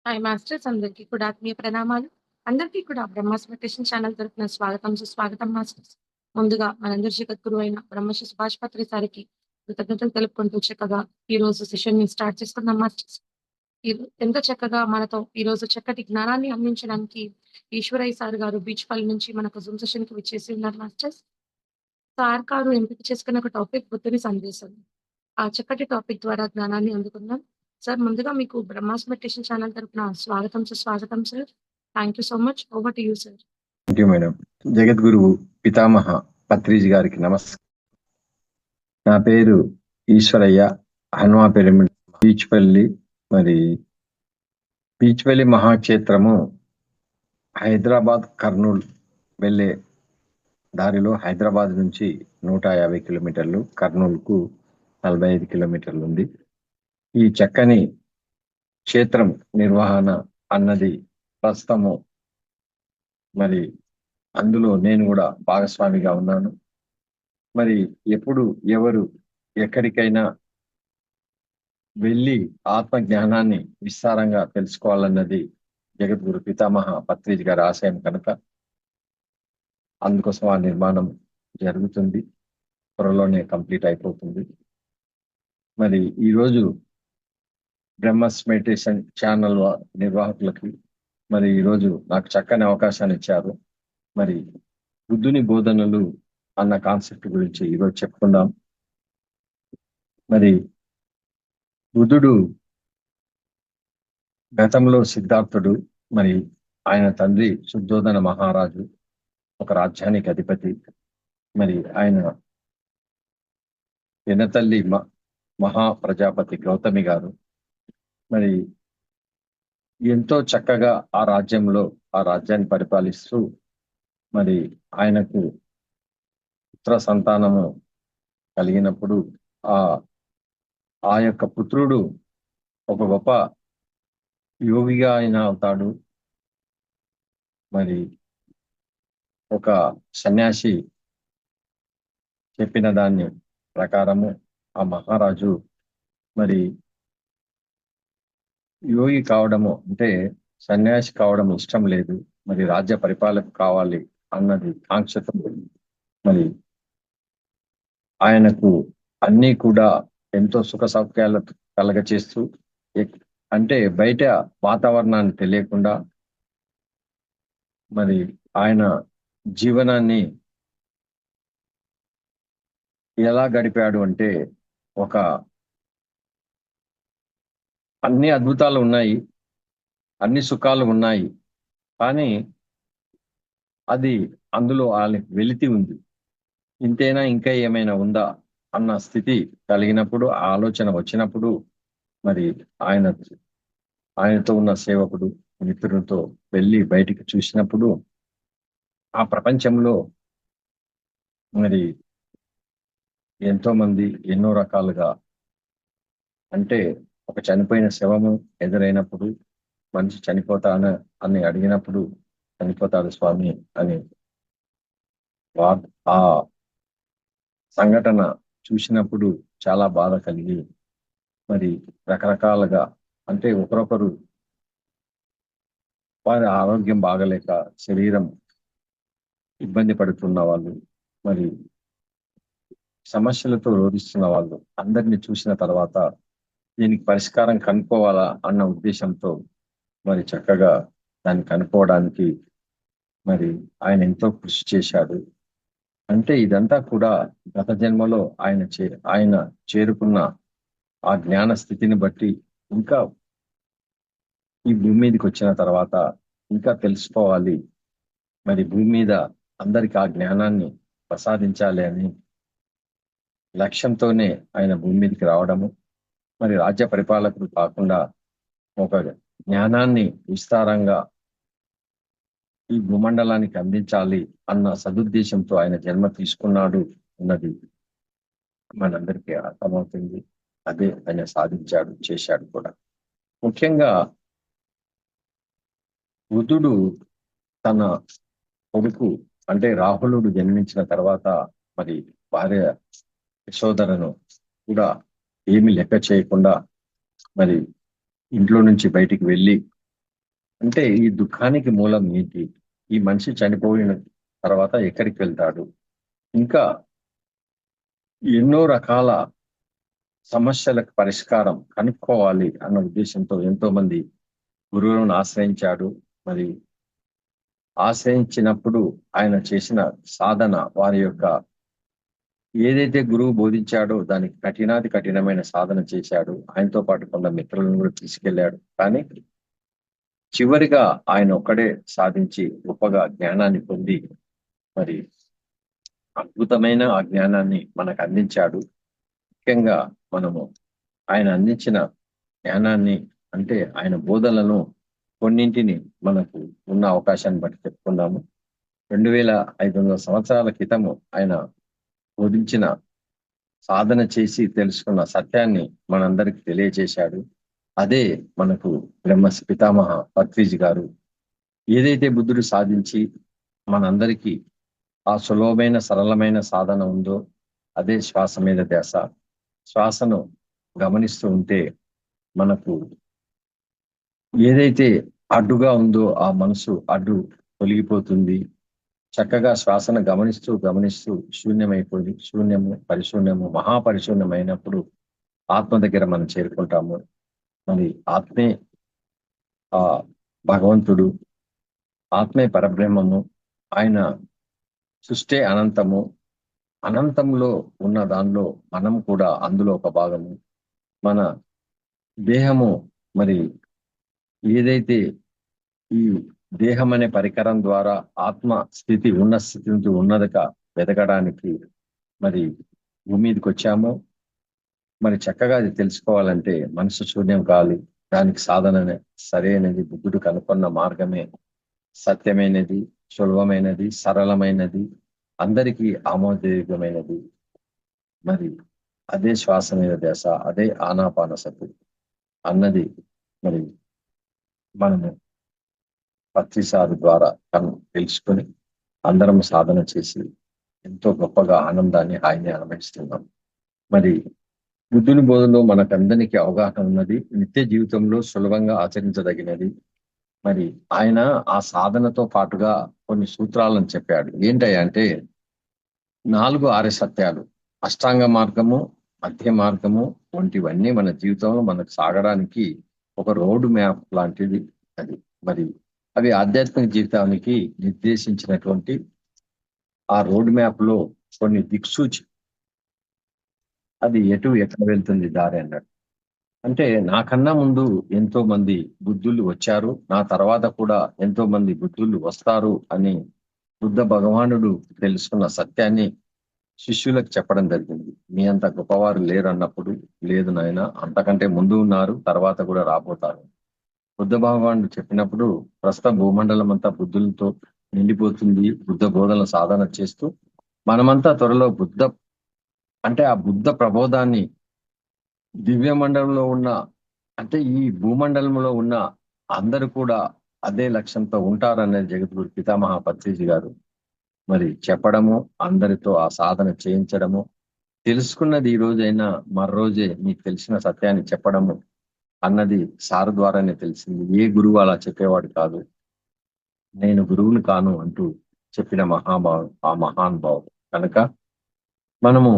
Hi masters అందరికీ కూడా ఆత్మీయ ప్రణామాలు. అందరికీ కూడా బ్రహ్మాస్ మెడిటేషన్ ఛానల్ తరపున స్వాగతం, సుస్వాగతం మాస్టర్స్. ముందుగా మనందరి జగద్గురువైన బ్రహ్మశ్రీ సుభాష్ పత్రి సారికి కృతజ్ఞతలు తెలుపుకుంటూ చక్కగా ఈరోజు సెషన్‌ని స్టార్ట్ చేసుకుందాం మాస్టర్స్. ఎంతో చక్కగా మనతో ఈరోజు చక్కటి జ్ఞానాన్ని అందించడానికి ఈశ్వరయ్య సార్ గారు బీచ్‌పల్లి నుంచి మనకు జూమ్ సెషన్‌కి విచ్చేసి ఉన్నారు మాస్టర్స్. సార్ గారు ఎంపిక చేసుకున్న ఒక టాపిక్ బుద్ధుని సందేశం. ఆ చక్కటి టాపిక్ ద్వారా జ్ఞానాన్ని అందుకుందాం. సార్ ముందుగా మీకు బ్రహ్మాస్ మెడిటేషన్ ఛానల్ తరపున స్వాగతం సుస్వాగతం sir. Thank you so much. Over to you sir. Thank you madam. జగద్గురువు పితామహ పత్రిజీ గారికి నమస్కారం. నా పేరు ఈశ్వరయ్య. హనుమా పిరమిడ్ బీచ్పల్లి. మరి బీచ్పల్లి మహాక్షేత్రము హైదరాబాద్ కర్నూలు వెళ్ళే దారిలో హైదరాబాద్ నుంచి 150 కిలోమీటర్లు, కర్నూలుకు 45 కిలోమీటర్లు ఉంది. ఈ చక్కని క్షేత్రం నిర్వహణ అన్నది ప్రస్తుతము మరి అందులో నేను కూడా భాగస్వామిగా ఉన్నాను. మరి ఎప్పుడు ఎవరు ఎక్కడికైనా వెళ్ళి ఆత్మ జ్ఞానాన్ని విస్తారంగా తెలుసుకోవాలన్నది జగద్గురు పితామహ పత్రిజీ గారి ఆశయం కనుక అందుకోసం ఆ నిర్మాణం జరుగుతుంది. త్వరలోనే కంప్లీట్ అయిపోతుంది. మరి ఈరోజు బ్రహ్మస్ మెడిటేషన్ ఛానల్ నిర్వాహకులకి మరి ఈరోజు నాకు చక్కని అవకాశాన్ని ఇచ్చారు. మరి బుద్ధుని బోధనలు అన్న కాన్సెప్ట్ గురించి ఈరోజు చెప్పుకుందాం. మరి బుద్ధుడు గతంలో సిద్ధార్థుడు, మరి ఆయన తండ్రి శుద్ధోదన మహారాజు, ఒక రాజ్యానికి అధిపతి. మరి ఆయన వినతల్లి మహా ప్రజాపతి గౌతమి గారు మరి ఎంతో చక్కగా ఆ రాజ్యాన్ని పరిపాలిస్తూ మరి ఆయనకు పుత్ర సంతానము కలిగినప్పుడు ఆ యొక్క పుత్రుడు ఒక గొప్ప యోగిగా ఆయన అవుతాడు. మరి ఒక సన్యాసి చెప్పిన దాన్ని ప్రకారము ఆ మహారాజు మరి యోగి కావడము అంటే సన్యాసి కావడం ఇష్టం లేదు, మరి రాజ్య పరిపాలక కావాలి అన్నది కాంక్షతో మరి ఆయనకు అన్నీ కూడా ఎంతో సుఖ సౌఖ్యాలు కలగచేస్తూ అంటే బయట వాతావరణాన్ని తెలియకుండా మరి ఆయన జీవనాన్ని ఎలా గడిపాడు అంటే అన్ని అద్భుతాలు ఉన్నాయి, అన్ని సుఖాలు ఉన్నాయి, కానీ అది అందులో వెలితి ఉంది. ఇంతేనా, ఇంకా ఏమైనా ఉందా అన్న స్థితి కలిగినప్పుడు, ఆలోచన వచ్చినప్పుడు మరి ఆయనతో ఉన్న సేవకుడు మిత్రులతో వెళ్ళి బయటికి చూసినప్పుడు ఆ ప్రపంచంలో మరి ఎంతో మంది ఎన్నో రకాలుగా, అంటే ఒక చనిపోయిన శవము ఎదురైనప్పుడు మనిషి అని అడిగినప్పుడు చనిపోతాడు స్వామి అని ఆ సంఘటన చూసినప్పుడు చాలా బాధ కలిగి మరి రకరకాలుగా, అంటే ఒకరొకరు వారి ఆరోగ్యం బాగలేక శరీరం ఇబ్బంది పడుతున్న వాళ్ళు, మరి సమస్యలతో రోధిస్తున్న వాళ్ళు అందరినీ చూసిన తర్వాత దీనికి పరిష్కారం కనుక్కోవాలా అన్న ఉద్దేశంతో మరి చక్కగా దాన్ని కనుక్కోవడానికి మరి ఆయన ఎంతో కృషి చేశాడు. అంటే ఇదంతా కూడా గత జన్మలో ఆయన చేరుకున్న ఆ జ్ఞాన స్థితిని బట్టి ఇంకా ఈ భూమి మీదకి వచ్చిన తర్వాత ఇంకా తెలుసుకోవాలి, మరి భూమి మీద అందరికి ఆ జ్ఞానాన్ని ప్రసాదించాలి అని లక్ష్యంతోనే ఆయన భూమి మీదకి రావడము, మరి రాజ్య పరిపాలకుడు కాకుండా ఒక జ్ఞానాన్ని విస్తారంగా ఈ భూమండలానికి అందించాలి అన్న సదుద్దేశంతో ఆయన జన్మ తీసుకున్నాడు అన్నది మనందరికీ అర్థమవుతుంది. అదే ఆయన చేశాడు కూడా. ముఖ్యంగా బుద్ధుడు తన కొడుకు అంటే రాహులుడు జన్మించిన తర్వాత మరి భార్య యశోధరను కూడా ఏమి లెక్క చేయకుండా మరి ఇంట్లో నుంచి బయటికి వెళ్ళి అంటే ఈ దుఃఖానికి మూలం ఏంటి? ఈ మనిషి చనిపోయిన తర్వాత ఎక్కడికి వెళ్తాడు? ఇంకా ఎన్నో రకాల సమస్యలకు పరిష్కారం కనుక్కోవాలి అన్న ఉద్దేశంతో ఎంతో మంది గురువులను ఆశ్రయించాడు. మరి ఆశ్రయించినప్పుడు ఆయన చేసిన సాధన వారి యొక్క ఏదైతే గురువు బోధించాడో దానికి కఠినాతి కఠినమైన సాధన చేశాడు. ఆయనతో పాటు కొంత మిత్రులను కూడా తీసుకెళ్లాడు. కానీ చివరిగా ఆయన ఒక్కడే సాధించి గొప్పగా జ్ఞానాన్ని పొంది మరి అద్భుతమైన ఆ జ్ఞానాన్ని మనకు అందించాడు. ముఖ్యంగా మనము ఆయన అందించిన జ్ఞానాన్ని అంటే ఆయన బోధనలను కొన్నింటిని మనకు ఉన్న అవకాశాన్ని బట్టి చెప్పుకుందాము. 2500 సంవత్సరాల క్రితము ఆయన బోధించిన సాధన చేసి తెలుసుకున్న సత్యాన్ని మనందరికి తెలియజేశాడు. అదే మనకు పితామహ పత్రిజీ గారు ఏదైతే బుద్ధుడు సాధించి మనందరికీ ఆ సులభమైన సరళమైన సాధన ఉందో అదే శ్వాస మీద ధ్యాస. శ్వాసను గమనిస్తూ ఉంటే మనకు ఏదైతే అడ్డుగా ఉందో ఆ మనసు అడ్డు తొలగిపోతుంది. చక్కగా శ్వాసను గమనిస్తూ గమనిస్తూ శూన్యమైపోయి శూన్యము పరిశూన్యము మహాపరిశూన్యమైనప్పుడు ఆత్మ దగ్గర మనం చేరుకుంటాము. మరి ఆత్మే ఆ భగవంతుడు, ఆత్మే పరబ్రహ్మము. ఆయన సృష్టి అనంతము. అనంతంలో ఉన్న దానిలో మనం కూడా అందులో ఒక భాగము. మన దేహము మరి ఏదైతే ఈ దేహం అనే పరికరం ద్వారా ఆత్మ స్థితి ఉన్న స్థితి నుంచి ఉన్నదిగా వెతకడానికి మరి భూమి మీదకి వచ్చాము. మరి చక్కగా అది తెలుసుకోవాలంటే మనసు శూన్యం కావాలి. దానికి సాధన సరైనది బుద్ధుడు కనుక్కున్న మార్గమే సత్యమైనది, సులభమైనది, సరళమైనది, అందరికీ ఆమోదయోగ్యమైనది. మరి అదే శ్వాస మీద ధ్యాస, అదే ఆనాపానసతి అన్నది మరి మనము పత్రిసారు ద్వారా తెలుసుకొని అందరం సాధన చేసి ఎంతో గొప్పగా ఆనందాన్ని హాయిని అనుభవిస్తున్నాం. మరి బుద్ధుని బోధనలో మనకందరికీ అవగాహన ఉన్నది. నిత్య జీవితంలో సులభంగా ఆచరించదగినది. మరి ఆయన ఆ సాధనతో పాటుగా కొన్ని సూత్రాలను చెప్పాడు. ఏంటంటే 4 ఆర్య సత్యాలు, అష్టాంగ మార్గము, మధ్య మార్గము వంటివన్నీ మన జీవితంలో మనకు సాగడానికి ఒక రోడ్ మ్యాప్ లాంటిది అది. మరి అవి ఆధ్యాత్మిక జీవితానికి నిర్దేశించినటువంటి ఆ రోడ్ మ్యాప్ లో కొన్ని దిక్సూచి, అది ఎక్కడ వెళ్తుంది దారి అన్నాడు. అంటే నాకన్నా ముందు ఎంతో మంది బుద్ధులు వచ్చారు, నా తర్వాత కూడా ఎంతో మంది బుద్ధులు వస్తారు అని బుద్ధ భగవానుడు తెలుసుకున్న సత్యాన్ని శిష్యులకు చెప్పడం జరిగింది. మీ అంత గొప్పవారు లేరు అన్నప్పుడు, లేదు నాయన, అంతకంటే ముందు ఉన్నారు, తర్వాత కూడా రాబోతారు. బుద్ధ భగవానుడు చెప్పినప్పుడు ప్రస్తుత భూమండలం అంతా బుద్ధులతో నిండిపోతుంది. బుద్ధ బోధనల సాధన చేస్తూ మనమంతా త్వరలో ఆ బుద్ధ ప్రబోధాన్ని దివ్య మండలంలో ఉన్న అంటే ఈ భూమండలంలో ఉన్న అందరూ కూడా అదే లక్ష్యంతో ఉంటారనేది జగద్గురు పితామహ పత్రిజీ గారు మరి చెప్పడము, అందరితో ఆ సాధన చేయించడము, తెలుసుకున్నది ఈ రోజైనా మరో రోజే మీకు తెలిసిన సత్యాన్ని చెప్పడము అన్నది సార్ ద్వారానే తెలిసింది. ఏ గురువు అలా చెప్పేవాడు కాదు. నేను గురువుని కాను అంటూ చెప్పిన ఆ మహానుభావుడు కనుక మనము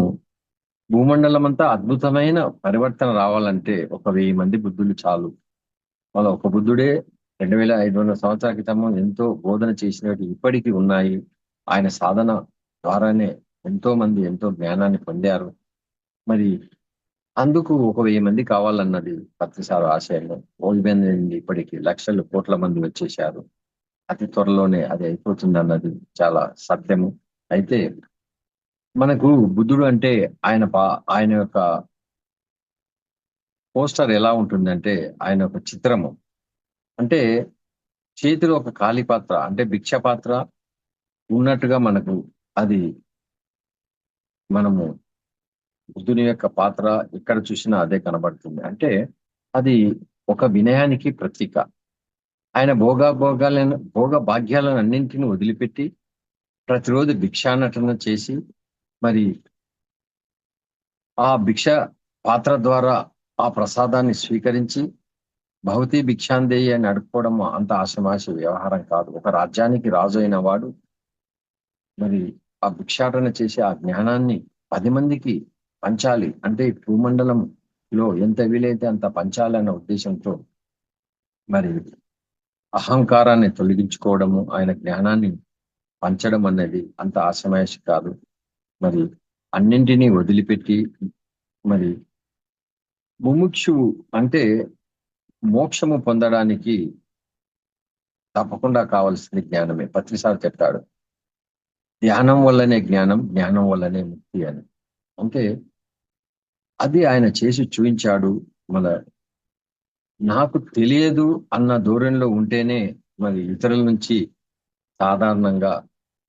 భూమండలం అంతా అద్భుతమైన పరివర్తన రావాలంటే 1000 మంది బుద్ధులు చాలు. మన ఒక బుద్ధుడే 2500 సంవత్సరాల క్రితము ఎంతో బోధన చేసినవి ఇప్పటికీ ఉన్నాయి. ఆయన సాధన ద్వారానే ఎంతో మంది ఎంతో జ్ఞానాన్ని పొందారు. మరి అందుకు 1000 మంది కావాలన్నది పత్రిసారు ఆశయంలో. 1000 మంది ఇప్పటికీ లక్షలు కోట్ల మంది వచ్చేశారు. అతి త్వరలోనే అది అయిపోతుంది అన్నది చాలా సత్యము. అయితే మనకు బుద్ధుడు అంటే ఆయన యొక్క పోస్టర్ ఎలా ఉంటుందంటే ఆయన ఒక చిత్రము. అంటే చేతిలో ఒక ఖాళీ పాత్ర అంటే భిక్ష పాత్ర ఉన్నట్టుగా మనకు అది మనము బుద్ధుని యొక్క పాత్ర ఎక్కడ చూసినా అదే కనబడుతుంది. అంటే అది ఒక వినయానికి ప్రతీక. ఆయన భోగ భాగ్యాలను అన్నింటినీ వదిలిపెట్టి ప్రతిరోజు భిక్షానటన చేసి మరి ఆ భిక్ష పాత్ర ద్వారా ఆ ప్రసాదాన్ని స్వీకరించి భవతి భిక్షాందేయి అని అడుక్కోవడం అంత ఆషమాషి వ్యవహారం కాదు. ఒక రాజ్యానికి రాజు అయిన వాడు మరి ఆ భిక్షాటన చేసి ఆ జ్ఞానాన్ని 10 మందికి పంచాలి. అంటే ఈ భూమండలంలో ఎంత వీలైతే అంత పంచాలి అన్న ఉద్దేశంతో మరి అహంకారాన్ని తొలగించుకోవడము, ఆయన జ్ఞానాన్ని పంచడం అనేది అంత ఆషమాషి కాదు. మరి అన్నింటినీ వదిలిపెట్టి మరి ముముక్షువు అంటే మోక్షము పొందడానికి తప్పకుండా కావాల్సింది జ్ఞానమే. పత్రిసారి చెప్తాడు, ధ్యానం వల్లనే జ్ఞానం, జ్ఞానం వల్లనే ముక్తి అని. అంటే అది ఆయన చేసి చూయించాడు. మన నాకు తెలియదు అన్న ధోరణిలో ఉంటేనే మరి ఇతరుల నుంచి సాధారణంగా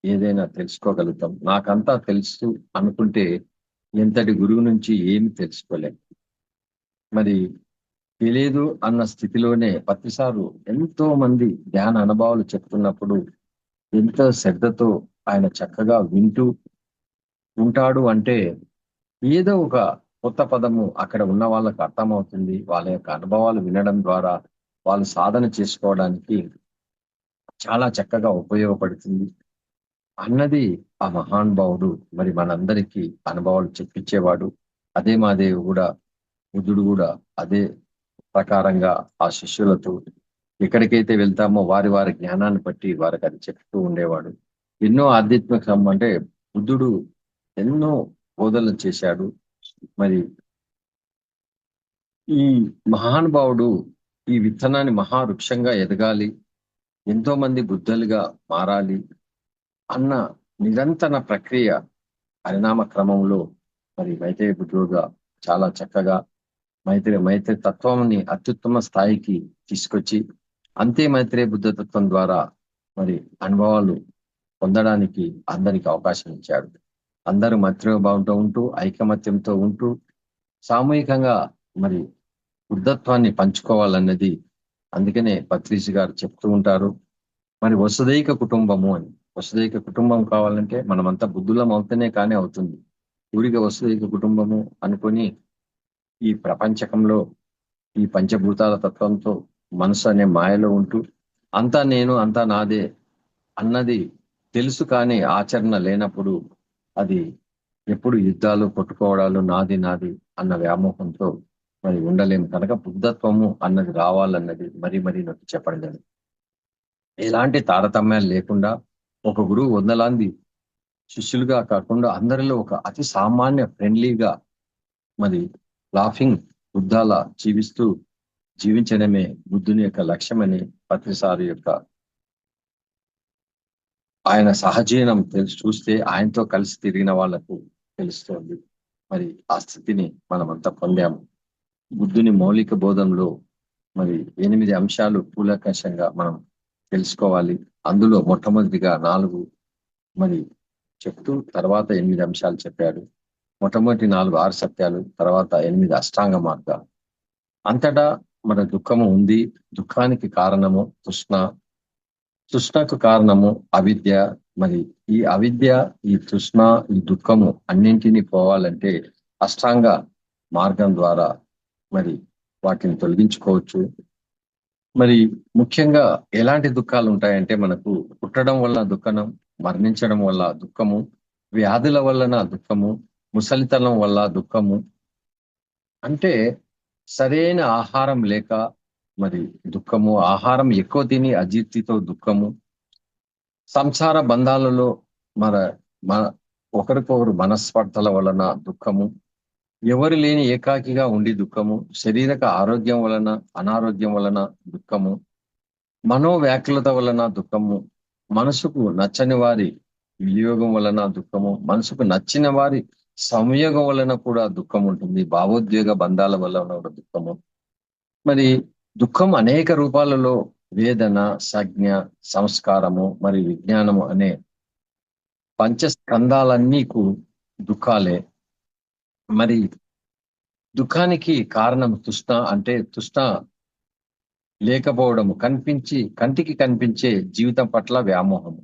ఏదైనా తెలుసుకోగలుగుతాం. నాకంతా తెలుసు అనుకుంటే ఎంతటి గురువు నుంచి ఏమి తెలుసుకోలేం. మరి తెలియదు అన్న స్థితిలోనే ప్రతిసారు ఎంతో మంది ధ్యాన అనుభవాలు చెప్తున్నప్పుడు ఎంతో శ్రద్ధతో ఆయన చక్కగా వింటూ ఉంటాడు. అంటే ఏదో ఒక కొత్త పదము అక్కడ ఉన్న వాళ్ళకి అర్థమవుతుంది. వాళ్ళ యొక్క అనుభవాలు వినడం ద్వారా వాళ్ళు సాధన చేసుకోవడానికి చాలా చక్కగా ఉపయోగపడుతుంది అన్నది ఆ మహానుభావుడు మరి మనందరికీ అనుభవాలు చెప్పించేవాడు. అదే మాదేవి కూడా, బుద్ధుడు కూడా అదే ప్రకారంగా ఆ శిష్యులతో ఎక్కడికైతే వెళ్తామో వారి వారి జ్ఞానాన్ని బట్టి వారికి అది చెప్తూ ఉండేవాడు. ఎన్నో ఆధ్యాత్మిక అంటే బుద్ధుడు ఎన్నో బోధనలు చేశాడు. మరి ఈ మహానుభావుడు ఈ విత్తనాన్ని మహావృక్షంగా ఎదగాలి, ఎంతో మంది బుద్ధులుగా మారాలి అన్న నిరంతర ప్రక్రియ పరిణామ క్రమంలో మరి మైత్రేయ బుద్ధుడుగా చాలా చక్కగా మైత్రేయ తత్వాన్ని అత్యుత్తమ స్థాయికి తీసుకొచ్చి అంతే మైత్రేయ బుద్ధ తత్వం ద్వారా మరి అనుభవాలు పొందడానికి అందరికి అవకాశం ఇచ్చాడు. అందరూ మైత్రేయభావంతో ఉంటూ ఐకమత్యంతో ఉంటూ సామూహికంగా మరి బుద్ధత్వాన్ని పంచుకోవాలన్నది. అందుకనే పత్రిసి గారు చెప్తూ ఉంటారు, మరి వసుదైక కుటుంబము అని. వసుదైక కుటుంబం కావాలంటే మనమంతా బుద్ధులం అవుతూనే కానీ అవుతుంది. ఊరిగా వసుదైక కుటుంబము అనుకొని ఈ ప్రపంచకంలో ఈ పంచభూతాల తత్వంతో మనసు అనే మాయలో ఉంటూ అంతా నేను అంతా నాదే అన్నది తెలుసు కానీ ఆచరణ లేనప్పుడు అది ఎప్పుడు యుద్ధాలు కొట్టుకోవడాలు నాది నాది అన్న వ్యామోహంతో మరి ఉండలేము. కనుక బుద్ధత్వము అన్నది రావాలన్నది మరీ మరీ నొక్కి చెప్పడం జరిగింది. ఎలాంటి తారతమ్యాలు లేకుండా ఒక గురువు వందలాంది శిష్యులుగా కాకుండా అందరిలో ఒక అతి సామాన్య ఫ్రెండ్లీగా మరి లాఫింగ్ బుద్ధాల జీవించడమే బుద్ధుని యొక్క లక్ష్యమని పత్రిసారి యొక్క ఆయన సహజీవనం చూస్తే ఆయనతో కలిసి తిరిగిన వాళ్లకు తెలుస్తోంది. మరి ఆ స్థితిని మనమంతా పొందాము. బుద్ధుని మౌలిక బోధనలో మరి 8 అంశాలు కూలంకషంగా మనం తెలుసుకోవాలి. అందులో మొట్టమొదటిగా 4 మరి చెప్తూ తర్వాత 8 అంశాలు చెప్పాడు. మొట్టమొదటి 4 6 సత్యాలు, తర్వాత 8 అష్టాంగ మార్గాలు. అంతటా మన దుఃఖము ఉంది. దుఃఖానికి కారణము తృష్ణ, తృష్ణకు కారణము అవిద్య. మరి ఈ అవిద్య, ఈ తృష్ణ, ఈ దుఃఖము అన్నింటినీ పోవాలంటే అష్టాంగ మార్గం ద్వారా మరి వాటిని తొలగించుకోవచ్చు. మరి ముఖ్యంగా ఎలాంటి దుఃఖాలు ఉంటాయంటే మనకు పుట్టడం వల్ల దుఃఖం, మరణించడం వల్ల దుఃఖము, వ్యాధుల వలన దుఃఖము, ముసలితనం వల్ల దుఃఖము, అంటే సరైన ఆహారం లేక మరి దుఃఖము, ఆహారం ఎక్కువ తిని అజీర్తితో దుఃఖము, సంసార బంధాలలో మన ఒకరికొకరు మనస్పర్ధల వలన దుఃఖము, ఎవరు లేని ఏకాకిగా ఉండి దుఃఖము, శారీరక ఆరోగ్యం వలన అనారోగ్యం వలన దుఃఖము, మనోవ్యాకులత వలన దుఃఖము, మనసుకు నచ్చని వారి వినియోగం వలన దుఃఖము, మనసుకు నచ్చిన వారి సంయోగం వలన కూడా దుఃఖం ఉంటుంది, భావోద్వేగ బంధాల వలన కూడా దుఃఖము. మరి దుఃఖం అనేక రూపాలలో వేదన, సంజ్ఞ, సంస్కారము మరి విజ్ఞానము అనే పంచస్కందాలన్నీకు దుఃఖాలే. మరి దుఃఖానికి కారణం తృష్ణ, అంటే తృష్ణ లేకపోవడము, కంటికి కనిపించే జీవితం పట్ల వ్యామోహము,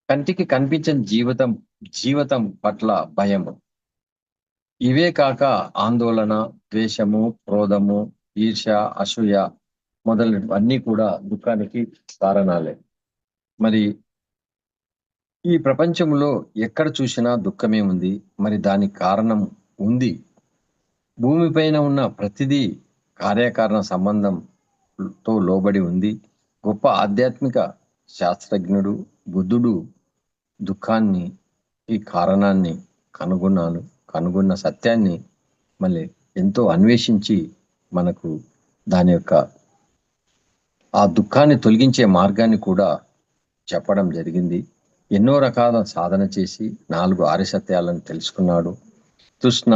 కంటికి కనిపించని జీవితం పట్ల భయము, ఇవే కాక ఆందోళన, ద్వేషము, క్రోధము, ఈర్ష్య, అసూయ మొదలైనవన్నీ కూడా దుఃఖానికి కారణాలే. మరి ఈ ప్రపంచంలో ఎక్కడ చూసినా దుఃఖమే ఉంది. మరి దానికి కారణం ఉంది. భూమిపైన ఉన్న ప్రతిదీ కార్యకారణ సంబంధంతో లోబడి ఉంది. గొప్ప ఆధ్యాత్మిక శాస్త్రజ్ఞుడు బుద్ధుడు దుఃఖాన్ని ఈ కారణాన్ని కనుగొన్న సత్యాన్ని మళ్ళీ ఎంతో అన్వేషించి మనకు దాని యొక్క ఆ దుఃఖాన్ని తొలగించే మార్గాన్ని కూడా చెప్పడం జరిగింది. ఎన్నో రకాల సాధన చేసి 4 ఆర్య సత్యాలను తెలుసుకున్నాడు. తృష్ణ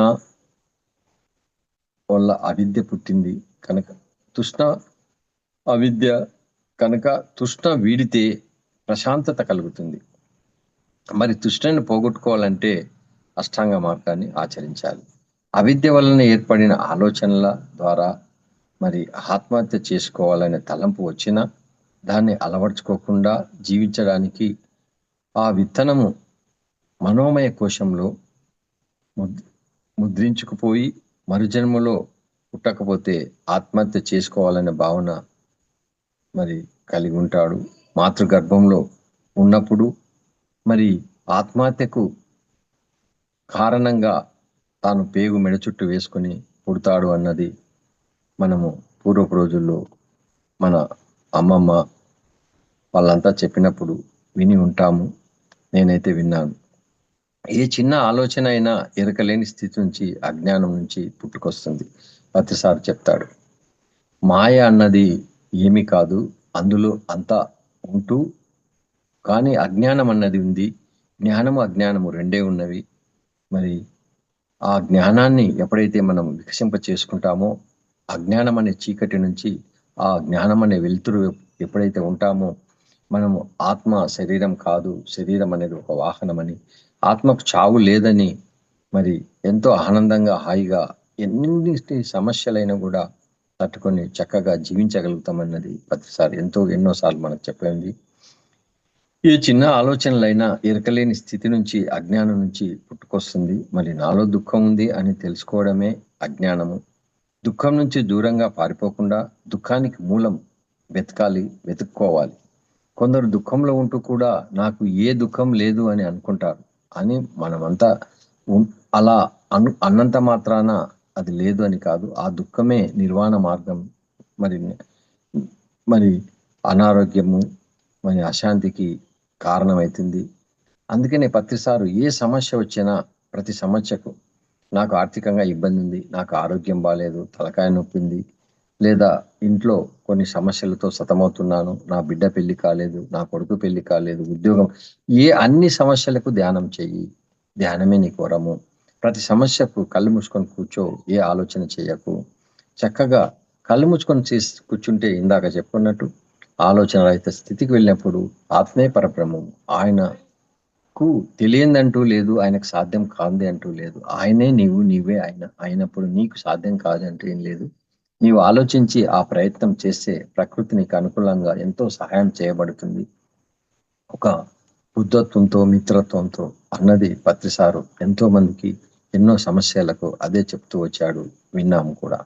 వల్ల అవిద్య పుట్టింది కనుక అవిద్య కనుక తృష్ణ వీడితే ప్రశాంతత కలుగుతుంది. మరి తృష్ణను పోగొట్టుకోవాలంటే అష్టాంగ మార్గాన్ని ఆచరించాలి. అవిద్య వలన ఏర్పడిన ఆలోచనల ద్వారా మరి ఆత్మహత్య చేసుకోవాలనే తలంపు వచ్చినా దాన్ని అలవర్చుకోకుండా జీవించడానికి ఆ విత్తనము మనోమయ కోశంలో ముద్రించుకుపోయి మరుజన్మలో పుట్టకపోతే ఆత్మహత్య చేసుకోవాలనే భావన మరి కలిగి ఉంటాడు. మాతృగర్భంలో ఉన్నప్పుడు మరి ఆత్మహత్యకు కారణంగా తాను పేగు మెడ చుట్టూ వేసుకొని పుడతాడు అన్నది మనము పూర్వపు రోజుల్లో మన అమ్మమ్మ వాళ్ళంతా చెప్పినప్పుడు విని ఉంటాము. నేనైతే విన్నాను. ఏ చిన్న ఆలోచన అయినా ఎరకలేని స్థితి నుంచి అజ్ఞానం నుంచి పుట్టుకొస్తుంది. ప్రతిసారి చెప్తాడు, మాయ అన్నది ఏమీ కాదు, అందులో అంతా ఉంటూ కానీ అజ్ఞానం అన్నది ఉంది. జ్ఞానము అజ్ఞానము రెండే ఉన్నవి. మరి ఆ జ్ఞానాన్ని ఎప్పుడైతే మనం వికసింప చేసుకుంటామో అజ్ఞానం అనే చీకటి నుంచి ఆ జ్ఞానం అనే వెలుతురు ఎప్పుడైతే ఉంటామో మనము ఆత్మ శరీరం కాదు, శరీరం అనేది ఒక వాహనమని, ఆత్మకు చావు లేదని మరి ఎంతో ఆనందంగా హాయిగా ఎన్ని సమస్యలైనా కూడా తట్టుకొని చక్కగా జీవించగలుగుతామన్నది ప్రతిసారి ఎన్నోసార్లు మనకు చెప్పింది. ఈ చిన్న ఆలోచనలైనా ఎరకలేని స్థితి నుంచి అజ్ఞానం నుంచి పుట్టుకొస్తుంది. మరి నాలో దుఃఖం ఉంది అని తెలుసుకోవడమే అజ్ఞానము. దుఃఖం నుంచి దూరంగా పారిపోకుండా దుఃఖానికి మూలం వెతుక్కోవాలి. కొందరు దుఃఖంలో ఉంటూ కూడా నాకు ఏ దుఃఖం లేదు అని అనుకుంటారు. అని మనమంతా అలా అన్నంత మాత్రాన అది లేదు అని కాదు. ఆ దుఃఖమే నిర్వాణ మార్గం. మరి అనారోగ్యము మరి అశాంతికి కారణమవుతుంది. అందుకనే ప్రతిసారి ఏ సమస్య వచ్చినా ప్రతి సమస్యకు నాకు ఆర్థికంగా ఇబ్బంది ఉంది, నాకు ఆరోగ్యం బాగాలేదు, తలకాయ నొప్పింది, లేదా ఇంట్లో కొన్ని సమస్యలతో సతమవుతున్నాను, నా బిడ్డ పెళ్లి కాలేదు, నా కొడుకు పెళ్లి కాలేదు, ఉద్యోగం, అన్ని సమస్యలకు ధ్యానం చెయ్యి. ధ్యానమే నీకు వరము. ప్రతి సమస్యకు కళ్ళు మూసుకొని కూర్చో, ఏ ఆలోచన చేయకు. చక్కగా కళ్ళు మూసుకొని కూర్చుంటే ఇందాక చెప్పుకున్నట్టు ఆలోచన రహిత స్థితికి వెళ్ళినప్పుడు ఆత్మే పరబ్రహ్మం. ఆయనకు తెలియందంటూ లేదు, ఆయనకు సాధ్యం కాంది అంటూ లేదు. ఆయనే నీవు, నీవే ఆయన అయినప్పుడు నీకు సాధ్యం కాదంటూ ఏం లేదు. నీవు ఆలోచించి ఆ ప్రయత్నం చేస్తే ప్రకృతి నీకు అనుకూలంగా ఎంతో సహాయం చేయబడుతుంది. ఒక బుద్ధత్వంతో మిత్రత్వంతో అన్నది ప్రతిసారు ఎంతో మందికి ఎన్నో సమస్యలకు అదే చెప్తూ వచ్చాడు, విన్నాము కూడా.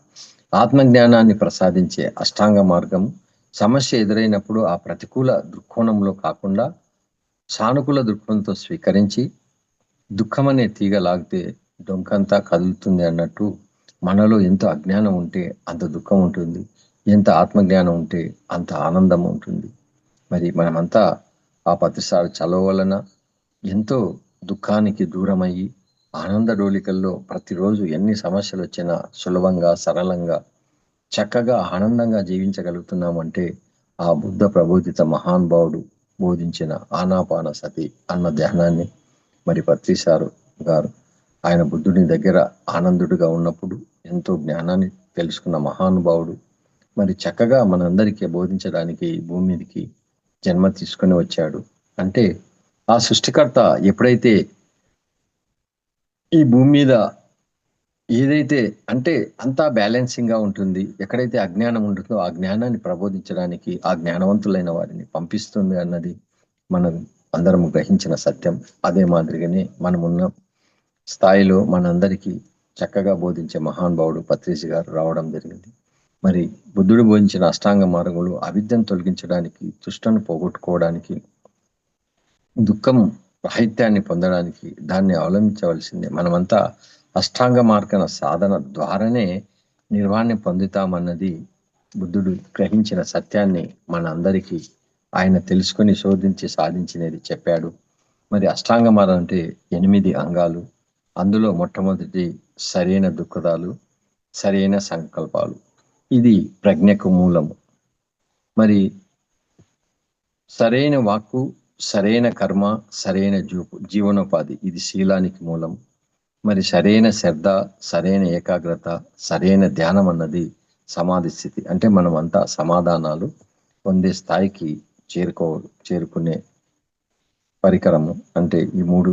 ఆత్మజ్ఞానాన్ని ప్రసాదించే అష్టాంగ మార్గం సమస్య ఎదురైనప్పుడు ఆ ప్రతికూల దృక్కోణంలో కాకుండా సానుకూల దృక్కోణంతో స్వీకరించి దుఃఖం అనే తీగ లాగితే డొంకంతా కదులుతుంది అన్నట్టు మనలో ఎంత అజ్ఞానం ఉంటే అంత దుఃఖం ఉంటుంది, ఎంత ఆత్మజ్ఞానం ఉంటే అంత ఆనందం ఉంటుంది. మరి మనమంతా ఆ ప్రతిసారి చలవ వలన ఎంతో దుఃఖానికి దూరమయ్యి ఆనంద డోలికల్లో ప్రతిరోజు ఎన్ని సమస్యలు వచ్చినా సులభంగా సరళంగా చక్కగా ఆనందంగా జీవించగలుగుతున్నామంటే ఆ బుద్ధ ప్రబోధిత మహానుభావుడు బోధించిన ఆనాపాన సతి అన్న ధ్యానాన్ని మరి పత్రిసారు గారు ఆయన బుద్ధుని దగ్గర ఆనందుడిగా ఉన్నప్పుడు ఎంతో జ్ఞానాన్ని తెలుసుకున్న మహానుభావుడు మరి చక్కగా మనందరికీ బోధించడానికి భూమి మీదకి జన్మ తీసుకొని వచ్చాడు. అంటే ఆ సృష్టికర్త ఎప్పుడైతే ఈ భూమి మీద ఏదైతే అంటే అంతా బ్యాలెన్సింగ్ గా ఉంటుంది, ఎక్కడైతే అజ్ఞానం ఉంటుందో ఆ జ్ఞానాన్ని ప్రబోధించడానికి ఆ జ్ఞానవంతులైన వారిని పంపిస్తుంది అన్నది మనం అందరం గ్రహించిన సత్యం. అదే మాదిరిగానే మనమున్న స్థాయిలో మనందరికీ చక్కగా బోధించే మహానుభావుడు పత్రిజీ గారు రావడం జరిగింది. మరి బుద్ధుడు బోధించిన అష్టాంగ మార్గములు అవిద్యను తొలగించడానికి, తృష్ణను పోగొట్టుకోవడానికి, దుఃఖం రాహిత్యాన్ని పొందడానికి దాన్ని అవలంబించవలసిందే. మనమంతా అష్టాంగ మార్గన సాధన ద్వారానే నిర్వాణ్ణి పొందుతామన్నది బుద్ధుడు గ్రహించిన సత్యాన్ని మనందరికీ ఆయన తెలుసుకొని శోధించి సాధించినది చెప్పాడు. మరి అష్టాంగ మార్గం అంటే 8 అంగాలు. అందులో మొట్టమొదటి సరైన దుఃఖదాలు, సరైన సంకల్పాలు. ఇది ప్రజ్ఞకు మూలము. మరి సరైన వాక్కు, సరైన కర్మ, సరైన జీవనోపాధి ఇది శీలానికి మూలం. మరి సరైన శ్రద్ధ, సరైన ఏకాగ్రత, సరైన ధ్యానం అన్నది సమాధి స్థితి. అంటే మనం అంతా సమాధానాలు పొందే స్థాయికి చేరుకునే పరికరము అంటే ఈ 3.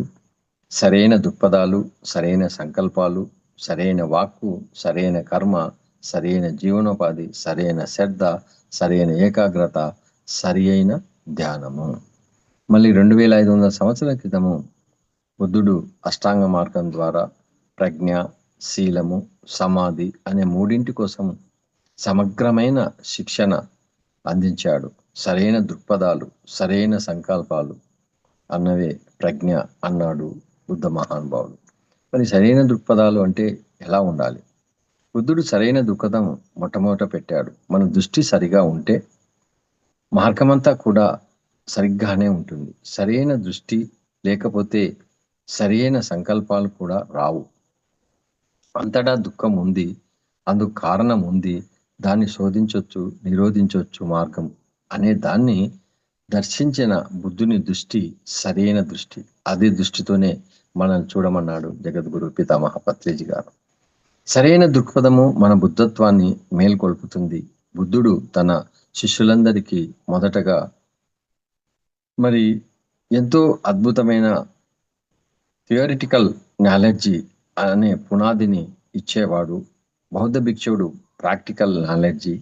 సరైన దృక్పథాలు, సరైన సంకల్పాలు, సరైన వాక్కు, సరైన కర్మ, సరైన జీవనోపాధి, సరైన శ్రద్ధ, సరైన ఏకాగ్రత, సరి అయిన ధ్యానము. మళ్ళీ 2500 సంవత్సరాల క్రితము బుద్ధుడు అష్టాంగ మార్గం ద్వారా ప్రజ్ఞ, శీలము, సమాధి అనే 3 కోసం సమగ్రమైన శిక్షణ అందించాడు. సరైన దృక్పథాలు, సరైన సంకల్పాలు అన్నవే ప్రజ్ఞ అన్నాడు బుద్ధ మహానుభావుడు. మరి సరైన దృక్పథాలు అంటే ఎలా ఉండాలి? బుద్ధుడు సరైన దృక్పథం మొట్టమొదట పెట్టాడు. మన దృష్టి సరిగా ఉంటే మార్గమంతా కూడా సరిగ్గానే ఉంటుంది. సరైన దృష్టి లేకపోతే సరైన సంకల్పాలు కూడా రావు. అంతటా దుఃఖం ఉంది, అందుకు కారణం ఉంది, దాన్ని శోధించవచ్చు, నిరోధించవచ్చు మార్గం అనే దాన్ని దర్శించిన బుద్ధుని దృష్టి సరైన దృష్టి. అదే దృష్టితోనే మనం చూడమన్నాడు జగద్గురు పితామహ పత్రిజీ గారు. సరైన దృక్పథము మన బుద్ధత్వాన్ని మేల్కొల్పుతుంది. బుద్ధుడు తన శిష్యులందరికీ మొదటగా మరి ఎంతో అద్భుతమైన థియరిటికల్ నాలెడ్జి అనే పునాదిని ఇచ్చేవాడు. బౌద్ధ భిక్షువుడు ప్రాక్టికల్ నాలెడ్జి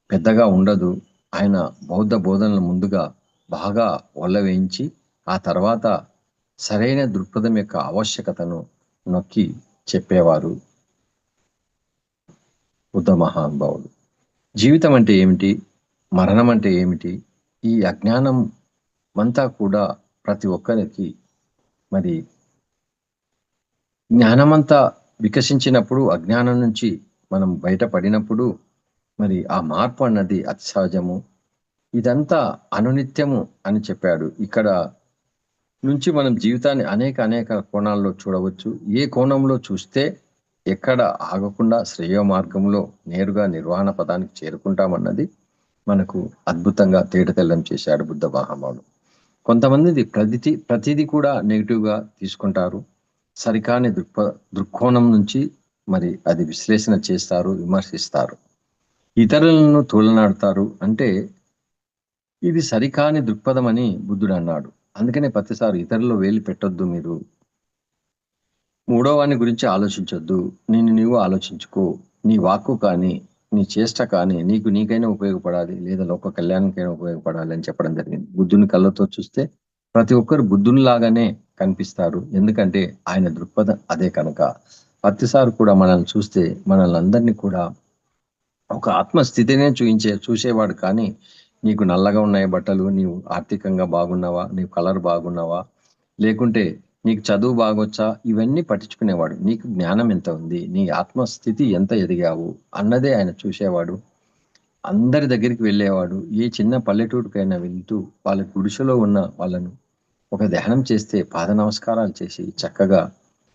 పెద్దగా ఉండదు. ఆయన బౌద్ధ బోధనలు ముందుగా బాగా ఒల్లవేయించి ఆ తర్వాత సరైన దృక్పథం యొక్క ఆవశ్యకతను నొక్కి చెప్పేవారు బుద్ధ మహానుభావుడు. జీవితం అంటే ఏమిటి, మరణం అంటే ఏమిటి, ఈ అజ్ఞానం అంతా కూడా ప్రతి ఒక్కరికి మరి జ్ఞానమంతా వికసించినప్పుడు, అజ్ఞానం నుంచి మనం బయటపడినప్పుడు మరి ఆ మార్పు అన్నది అతి సహజము. ఇదంతా అనునిత్యము అని చెప్పాడు. ఇక్కడ నుంచి మనం జీవితాన్ని అనేక కోణాల్లో చూడవచ్చు. ఏ కోణంలో చూస్తే ఎక్కడ ఆగకుండా శ్రేయ మార్గంలో నేరుగా నిర్వాణ పదానికి చేరుకుంటామన్నది మనకు అద్భుతంగా తేటతెల్లం చేశాడు బుద్ధ మహానుభావుడు. కొంతమంది ప్రతిదీ కూడా నెగిటివ్గా తీసుకుంటారు. సరికాని దృక్కోణం నుంచి మరి అది విశ్లేషణ చేస్తారు, విమర్శిస్తారు, ఇతరులను తోలనాడుతారు. అంటే ఇది సరికాని దృక్పథం అని బుద్ధుడు అన్నాడు. అందుకనే ప్రతిసారి ఇతరులు వేలు పెట్టొద్దు, మీరు మూడోవాని గురించి ఆలోచించొద్దు, నీవు ఆలోచించుకో, నీ వాక్కు కానీ నీ చేష్ట కానీ నీకైనా ఉపయోగపడాలి, లేదా లోక కళ్యాణానికైనా ఉపయోగపడాలి అని చెప్పడం జరిగింది. బుద్ధుని కళ్ళతో చూస్తే ప్రతి ఒక్కరు బుద్ధుని లాగానే కనిపిస్తారు. ఎందుకంటే ఆయన దృక్పథం అదే కనుక. ప్రతిసారి కూడా మనల్ని చూస్తే మనల్ని అందరినీ కూడా ఒక ఆత్మస్థితినే చూసేవాడు. కానీ నీకు నల్లగా ఉన్నాయి బట్టలు, నీవు ఆర్థికంగా బాగున్నావా, నీకు కలర్ బాగున్నావా, లేకుంటే నీకు చదువు బాగొచ్చా, ఇవన్నీ పట్టించుకునేవాడు. నీకు జ్ఞానం ఎంత ఉంది, నీ ఆత్మస్థితి ఎంత ఎదిగావు అన్నదే ఆయన చూసేవాడు. అందరి దగ్గరికి వెళ్ళేవాడు. ఏ చిన్న పల్లెటూరుకైనా వెళ్తూ వాళ్ళ గుడిసెలో ఉన్న వాళ్ళను ఒక ధ్యానం చేస్తే పాద నమస్కారాలు చేసి చక్కగా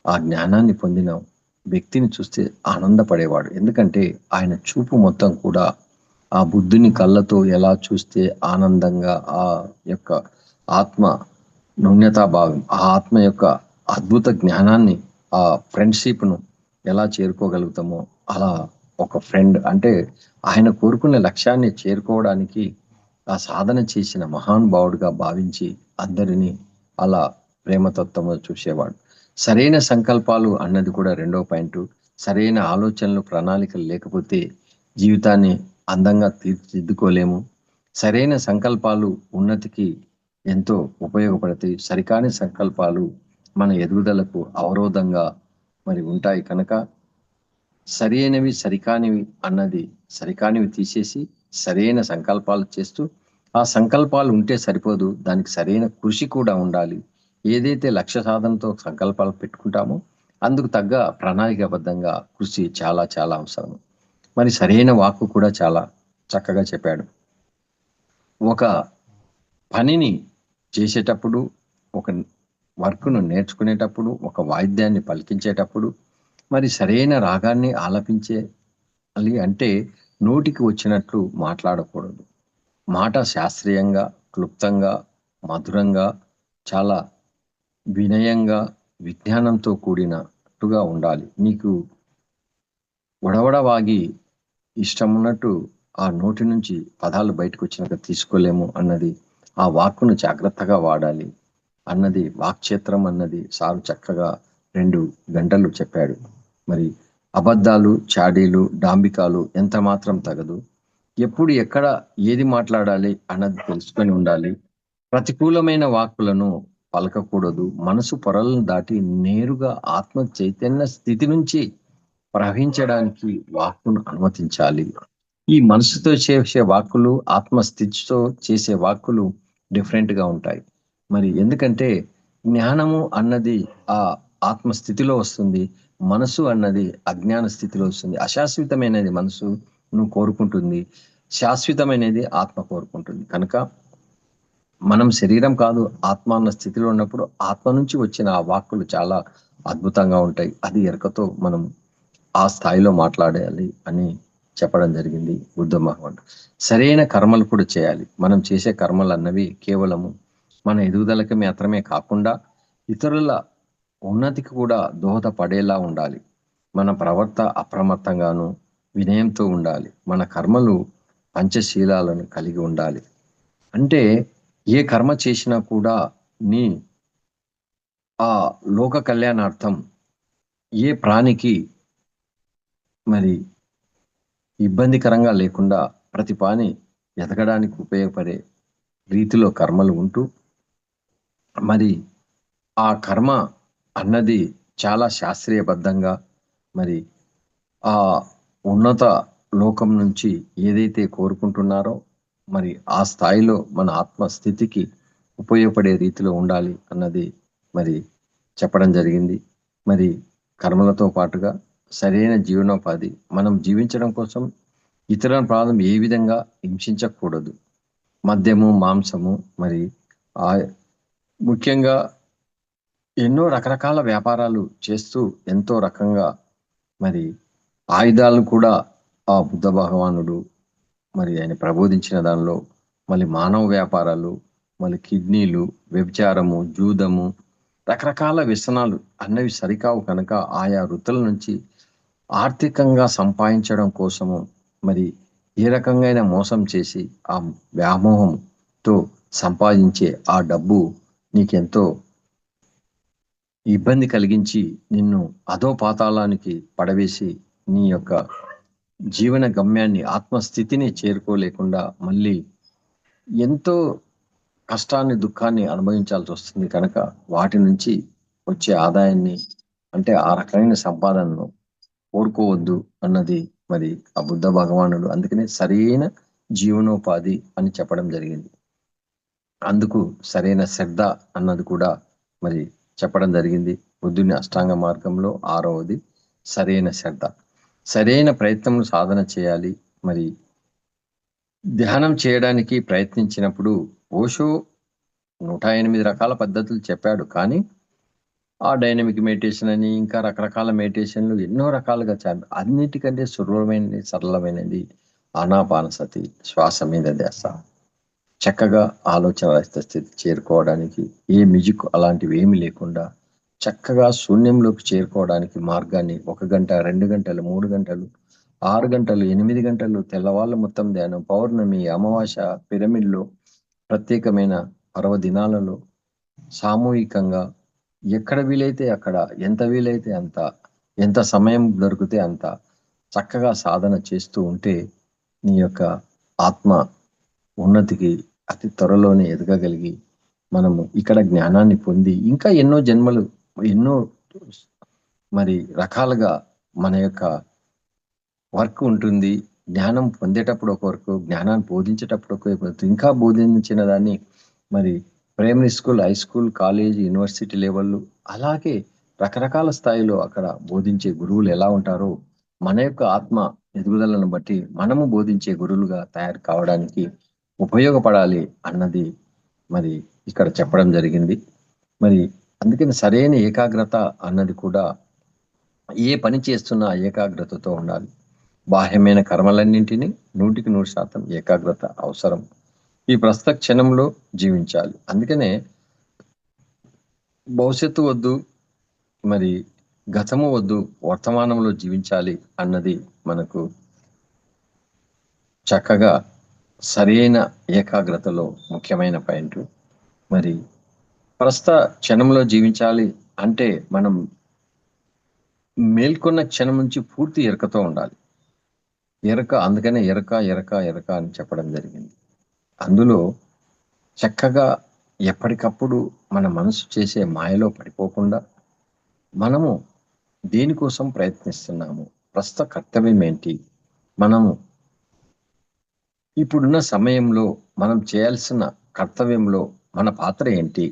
ఆ జ్ఞానాన్ని పొందిన వ్యక్తిని చూస్తే ఆనందపడేవాడు. ఎందుకంటే ఆయన చూపు మొత్తం కూడా ఆ బుద్ధుని కళ్ళతో ఎలా చూస్తే ఆనందంగా ఆ యొక్క ఆత్మ నూన్యతా భావం, ఆ ఆత్మ యొక్క అద్భుత జ్ఞానాన్ని, ఆ ఫ్రెండ్షిప్ను ఎలా చేరుకోగలుగుతామో అలా ఒక ఫ్రెండ్ అంటే ఆయన కోరుకునే లక్ష్యాన్ని చేరుకోవడానికి ఆ సాధన చేసిన మహానుభావుడిగా భావించి అందరినీ అలా ప్రేమతత్వంలో చూసేవాడు. సరైన సంకల్పాలు అన్నది కూడా 2వ పాయింట్. సరైన ఆలోచనలు, ప్రణాళికలు లేకపోతే జీవితాన్ని అందంగా తీర్చిదిద్దుకోలేము. సరైన సంకల్పాలు ఉన్నతికి ఎంతో ఉపయోగపడతాయి. సరికాని సంకల్పాలు మన ఎదుగుదలకు అవరోధంగా మరి ఉంటాయి కనుక సరైనవి సరికానివి అన్నది సరికానివి తీసేసి సరైన సంకల్పాలు చేస్తూ, ఆ సంకల్పాలు ఉంటే సరిపోదు, దానికి సరైన కృషి కూడా ఉండాలి. ఏదైతే లక్ష్య సాధనతో సంకల్పాలు పెట్టుకుంటామో అందుకు తగ్గ ప్రణాళికాబద్ధంగా కృషి చాలా చాలా అవసరం. మరి సరైన వాక్కు కూడా చాలా చక్కగా చెప్పాడు. ఒక పనిని చేసేటప్పుడు, ఒక వర్క్‌ను నేర్చుకునేటప్పుడు, ఒక వాయిద్యాన్ని పలికించేటప్పుడు, మరి సరైన రాగాన్ని ఆలపించేయాలి అంటే నోటికి వచ్చినట్లు మాట్లాడకూడదు. మాట శాస్త్రీయంగా, క్లుప్తంగా, మధురంగా, చాలా వినయంగా, విజ్ఞానంతో కూడినట్టుగా ఉండాలి. నీకు వడవడ వాగి ఇష్టమున్నట్టు ఆ నోటి నుంచి పదాలు బయటకొచ్చినాక తీసుకోలేము అన్నది, ఆ వాక్కును జాగ్రత్తగా వాడాలి అన్నది, వాక్క్షేత్రం అన్నది సారు చక్కగా 2 గంటలు చెప్పాడు. మరి అబద్ధాలు, చాడీలు, డాంబికాలు ఎంత మాత్రం తగదు. ఎప్పుడు ఎక్కడ ఏది మాట్లాడాలి అన్నది తెలుసుకొని ఉండాలి. ప్రతికూలమైన వాక్కులను పలకకూడదు. మనసు పొరలను దాటి నేరుగా ఆత్మ చైతన్య స్థితి నుంచి ప్రవహించడానికి వాక్కును అనుమతించాలి. ఈ మనసుతో చేసే వాక్కులు, ఆత్మస్థితితో చేసే వాక్కులు డిఫరెంట్‌గా ఉంటాయి. మరి ఎందుకంటే జ్ఞానము అన్నది ఆ ఆత్మస్థితిలో వస్తుంది. మనసు అన్నది అజ్ఞాన స్థితిలో వస్తుంది. అశాశ్వతమైనది మనసును కోరుకుంటుంది. శాశ్వతమైనది ఆత్మ కోరుకుంటుంది. కనుక మనం శరీరం కాదు, ఆత్మ అన్న స్థితిలో ఉన్నప్పుడు ఆత్మ నుంచి వచ్చిన ఆ వాక్కులు చాలా అద్భుతంగా ఉంటాయి. అది ఎరుకతో మనం ఆ స్థాయిలో మాట్లాడాలి అని చెప్పడం జరిగింది బుద్ధ భగవానుడు. సరైన కర్మలు కూడా చేయాలి. మనం చేసే కర్మలు అన్నవి కేవలము మన ఎదుగుదలకి మాత్రమే కాకుండా ఇతరుల ఉన్నతికి కూడా దోహదపడేలా ఉండాలి. మన ప్రవర్త అప్రమత్తంగాను, వినయంతో ఉండాలి. మన కర్మలు పంచశీలాలను కలిగి ఉండాలి. అంటే ఏ కర్మ చేసినా కూడా నీ ఆ లోక కళ్యాణార్థం ఏ ప్రాణికి మరి ఇబ్బందికరంగా లేకుండా ప్రతి పని ఎదగడానికి ఉపయోగపడే రీతిలో కర్మలు ఉంటూ, మరి ఆ కర్మ అన్నది చాలా శాస్త్రీయబద్ధంగా, మరి ఆ ఉన్నత లోకం నుంచి ఏదైతే కోరుకుంటున్నారో మరి ఆ స్థాయిలో మన ఆత్మ స్థితికి ఉపయోగపడే రీతిలో ఉండాలి అన్నది మరి చెప్పడం జరిగింది. మరి కర్మలతో పాటుగా సరైన జీవనోపాధి, మనం జీవించడం కోసం ఇతరుల ప్రాణం ఏ విధంగా హింసించకూడదు. మద్యము, మాంసము, మరి ఆ ముఖ్యంగా ఎన్నో రకరకాల వ్యాపారాలు చేస్తూ ఎంతో రకంగా మరి ఆయుధాలను కూడా ఆ బుద్ధ భగవానుడు మరి ఆయన ప్రబోధించిన దానిలో మళ్ళీ మానవ వ్యాపారాలు, మళ్ళీ కిడ్నీలు, వ్యభిచారము, జూదము, రకరకాల వ్యసనాలు అన్నవి సరికావు కనుక ఆయా వృత్తుల నుంచి ఆర్థికంగా సంపాదించడం కోసము మరి ఏ రకంగా మోసం చేసి ఆ వ్యామోహంతో సంపాదించే ఆ డబ్బు నీకెంతో ఇబ్బంది కలిగించి నిన్ను అధోపాతాళానికి పడవేసి నీ యొక్క జీవన గమ్యాన్ని, ఆత్మస్థితిని చేరుకోలేకుండా మళ్ళీ ఎంతో కష్టాన్ని, దుఃఖాన్ని అనుభవించాల్సి వస్తుంది కనుక వాటి నుంచి వచ్చే ఆదాయాన్ని, అంటే ఆ రకమైన సంపాదనను కోరుకోవద్దు అన్నది మరి ఆ బుద్ధ భగవానుడు అందుకనే సరైన జీవనోపాధి అని చెప్పడం జరిగింది. అందుకు సరైన శ్రద్ధ అన్నది కూడా మరి చెప్పడం జరిగింది. బుద్ధుని అష్టాంగ మార్గంలో 6వది సరైన శ్రద్ధ. సరైన ప్రయత్నం సాధన చేయాలి. మరి ధ్యానం చేయడానికి ప్రయత్నించినప్పుడు ఓషో 108 రకాల పద్ధతులు చెప్పాడు. కానీ ఆ డైనమిక్ మెడిటేషన్ అని ఇంకా రకరకాల మెడిటేషన్లు ఎన్నో రకాలుగా అన్నిటికంటే సులభమైనది, సరళమైనది ఆనాపానసతి, శ్వాస మీద ధ్యాస. చక్కగా ఆలోచన రహిత స్థితి చేరుకోవడానికి ఏ మ్యూజిక్ అలాంటివి ఏమి లేకుండా చక్కగా శూన్యంలోకి చేరుకోవడానికి మార్గాన్ని 1 గంట, 2 గంటలు, 3 గంటలు, 6 గంటలు, 8 గంటలు, తెల్లవాళ్ళు మొత్తం ధ్యానం, పౌర్ణమి, అమావాస్య, పిరమిడ్లో, ప్రత్యేకమైన పర్వదినాలలో సామూహికంగా ఎక్కడ వీలైతే అక్కడ, ఎంత వీలైతే అంత, ఎంత సమయం దొరికితే అంత చక్కగా సాధన చేస్తూ ఉంటే నీ యొక్క ఆత్మ ఉన్నతికి అతి త్వరలోనే ఎదగగలిగి మనము ఇక్కడ జ్ఞానాన్ని పొంది ఇంకా ఎన్నో జన్మలు, ఎన్నో మరి రకాలుగా మన యొక్క వర్క్ ఉంటుంది. జ్ఞానం పొందేటప్పుడు ఒక వరకు, జ్ఞానాన్ని బోధించేటప్పుడు ఒక వైపు, ఇంకా బోధించిన దాన్ని మరి primary school, high school, college, university level, అలాగే రకరకాల స్థాయిలో అక్కడ బోధించే గురువులు ఎలా ఉంటారో మన యొక్క ఆత్మ ఎదుగుదలను బట్టి మనము బోధించే గురువులుగా తయారు కావడానికి ఉపయోగపడాలి అన్నది మరి ఇక్కడ చెప్పడం జరిగింది. మరి అందుకని సరైన ఏకాగ్రత అన్నది కూడా ఏ పని చేస్తున్నా ఏకాగ్రతతో ఉండాలి. బాహ్యమైన కర్మలన్నింటినీ 100% ఏకాగ్రత అవసరం. ఈ ప్రస్తుత క్షణంలో జీవించాలి. అందుకనే భవిష్యత్తు వద్దు, మరి గతము వద్దు, వర్తమానంలో జీవించాలి అన్నది మనకు చక్కగా సరైన ఏకాగ్రతలో ముఖ్యమైన పాయింట్. మరి ప్రస్తుత క్షణంలో జీవించాలి అంటే మనం మేల్కొన్న క్షణం నుంచి పూర్తి ఎరుకతో ఉండాలి. అందుకనే ఎరక అని చెప్పడం జరిగింది. అందులో చక్కగా ఎప్పటికప్పుడు మన మనసు చేసే మాయలో పడిపోకుండా మనము దేనికోసం ప్రయత్నిస్తున్నాము, ప్రస్తుత కర్తవ్యం ఏంటి, మనము ఇప్పుడున్న సమయంలో మనం చేయాల్సిన కర్తవ్యంలో మన పాత్ర ఏంటి,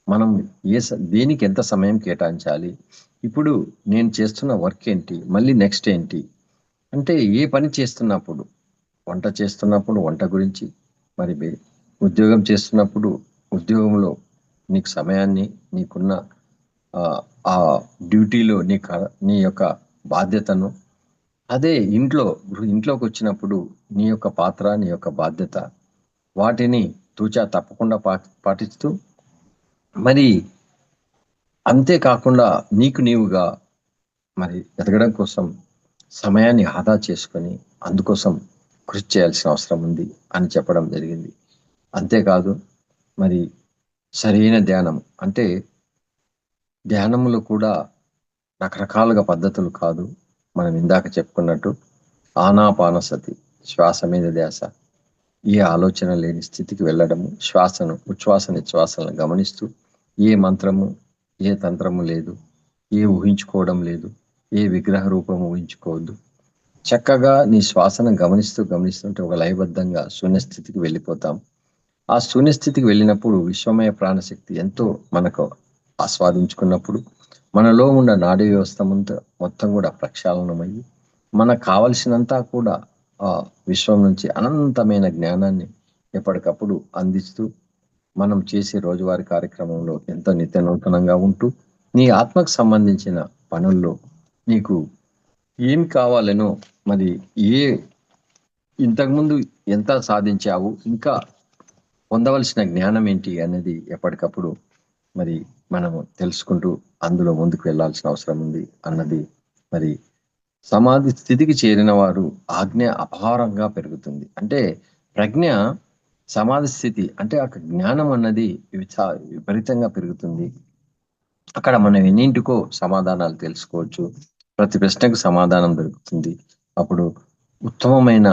మనం దేనికి ఎంత సమయం కేటాయించాలి, ఇప్పుడు నేను చేస్తున్న వర్క్ ఏంటి, మళ్ళీ నెక్స్ట్ ఏంటి, అంటే ఏ పని చేస్తున్నప్పుడు, వంట చేస్తున్నప్పుడు వంట గురించి, మరి ఉద్యోగం చేస్తున్నప్పుడు ఉద్యోగంలో నీకు సమయాన్ని, నీకున్న ఆ డ్యూటీలో నీ యొక్క బాధ్యతను, అదే ఇంట్లోకి వచ్చినప్పుడు నీ యొక్క పాత్ర, నీ యొక్క బాధ్యత, వాటిని తూచా తప్పకుండా పాటిస్తూ, మరి అంతేకాకుండా నీవుగా మరి ఎదగడం కోసం సమయాన్ని ఆదా చేసుకొని అందుకోసం కృషి చేయాల్సిన అవసరం ఉంది అని చెప్పడం జరిగింది. అంతేకాదు మరి సరైన ధ్యానం అంటే ధ్యానములో కూడా రకరకాలుగా పద్ధతులు కాదు. మనం ఇందాక చెప్పుకున్నట్టు ఆనాపానసతి, శ్వాస మీద ధ్యాస, ఏ ఆలోచన లేని స్థితికి వెళ్ళడము, ఉచ్ఛ్వాస నిశ్వాసలను గమనిస్తూ, ఏ మంత్రము, ఏ తంత్రము లేదు, ఏ ఊహించుకోవడం లేదు, ఏ విగ్రహ రూపం ఊహించుకోవద్దు. చక్కగా నీ శ్వాసను గమనిస్తుంటే ఒక లయబద్ధంగా శూన్యస్థితికి వెళ్ళిపోతాం. ఆ శూన్యస్థితికి వెళ్ళినప్పుడు విశ్వమయ ప్రాణశక్తి ఎంతో మనకు ఆస్వాదించుకున్నప్పుడు మనలో ఉన్న నాడీ వ్యవస్థ మొత్తం కూడా ప్రక్షాళనమయ్యి మనకు కావలసినంతా కూడా ఆ విశ్వం నుంచి అనంతమైన జ్ఞానాన్ని ఎప్పటికప్పుడు అందిస్తూ మనం చేసే రోజువారీ కార్యక్రమంలో ఎంతో నిత్య నూతనంగా ఉంటూ నీ ఆత్మకు సంబంధించిన పనుల్లో నీకు ఏం కావాలనో, మరి ఇంతకుముందు ఎంత సాధించావు, ఇంకా పొందవలసిన జ్ఞానం ఏంటి అనేది ఎప్పటికప్పుడు మరి మనము తెలుసుకుంటూ అందులో ముందుకు వెళ్ళాల్సిన అవసరం ఉంది అన్నది. మరి సమాధి స్థితికి చేరిన వారు ఆజ్ఞ అపారంగా పెరుగుతుంది. అంటే ప్రజ్ఞ సమాధి స్థితి అంటే అక్కడ జ్ఞానం అన్నది విపరీతంగా పెరుగుతుంది. అక్కడ మనం ఎన్నింటికో సమాధానాలు తెలుసుకోవచ్చు, ప్రతి ప్రశ్నకు సమాధానం దొరుకుతుంది. అప్పుడు ఉత్తమమైన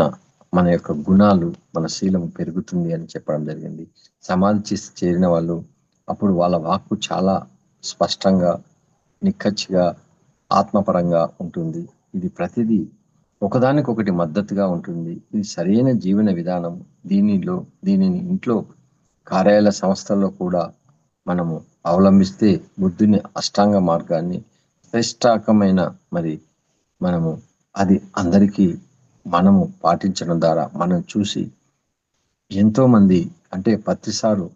మన యొక్క గుణాలు, మన శీలం పెరుగుతుంది అని చెప్పడం జరిగింది. సమాధి చేరిన వాళ్ళు అప్పుడు వాళ్ళ వాక్కు చాలా స్పష్టంగా, నిక్కచ్చిగా, ఆత్మపరంగా ఉంటుంది. ఇది ప్రతిదీ ఒకదానికొకటి మద్దతుగా ఉంటుంది. ఇది సరైన జీవన విధానం. దీనిని ఇంట్లో, కార్యాలయ సంస్థల్లో కూడా మనము అవలంబిస్తే బుద్ధుని అష్టాంగ మార్గాన్ని శ్రేష్టాకమైన మరి మనము అది అందరికీ మనము పాటించడం ద్వారా మనం చూసి ఎంతో మంది అంటే ప్రతిసారు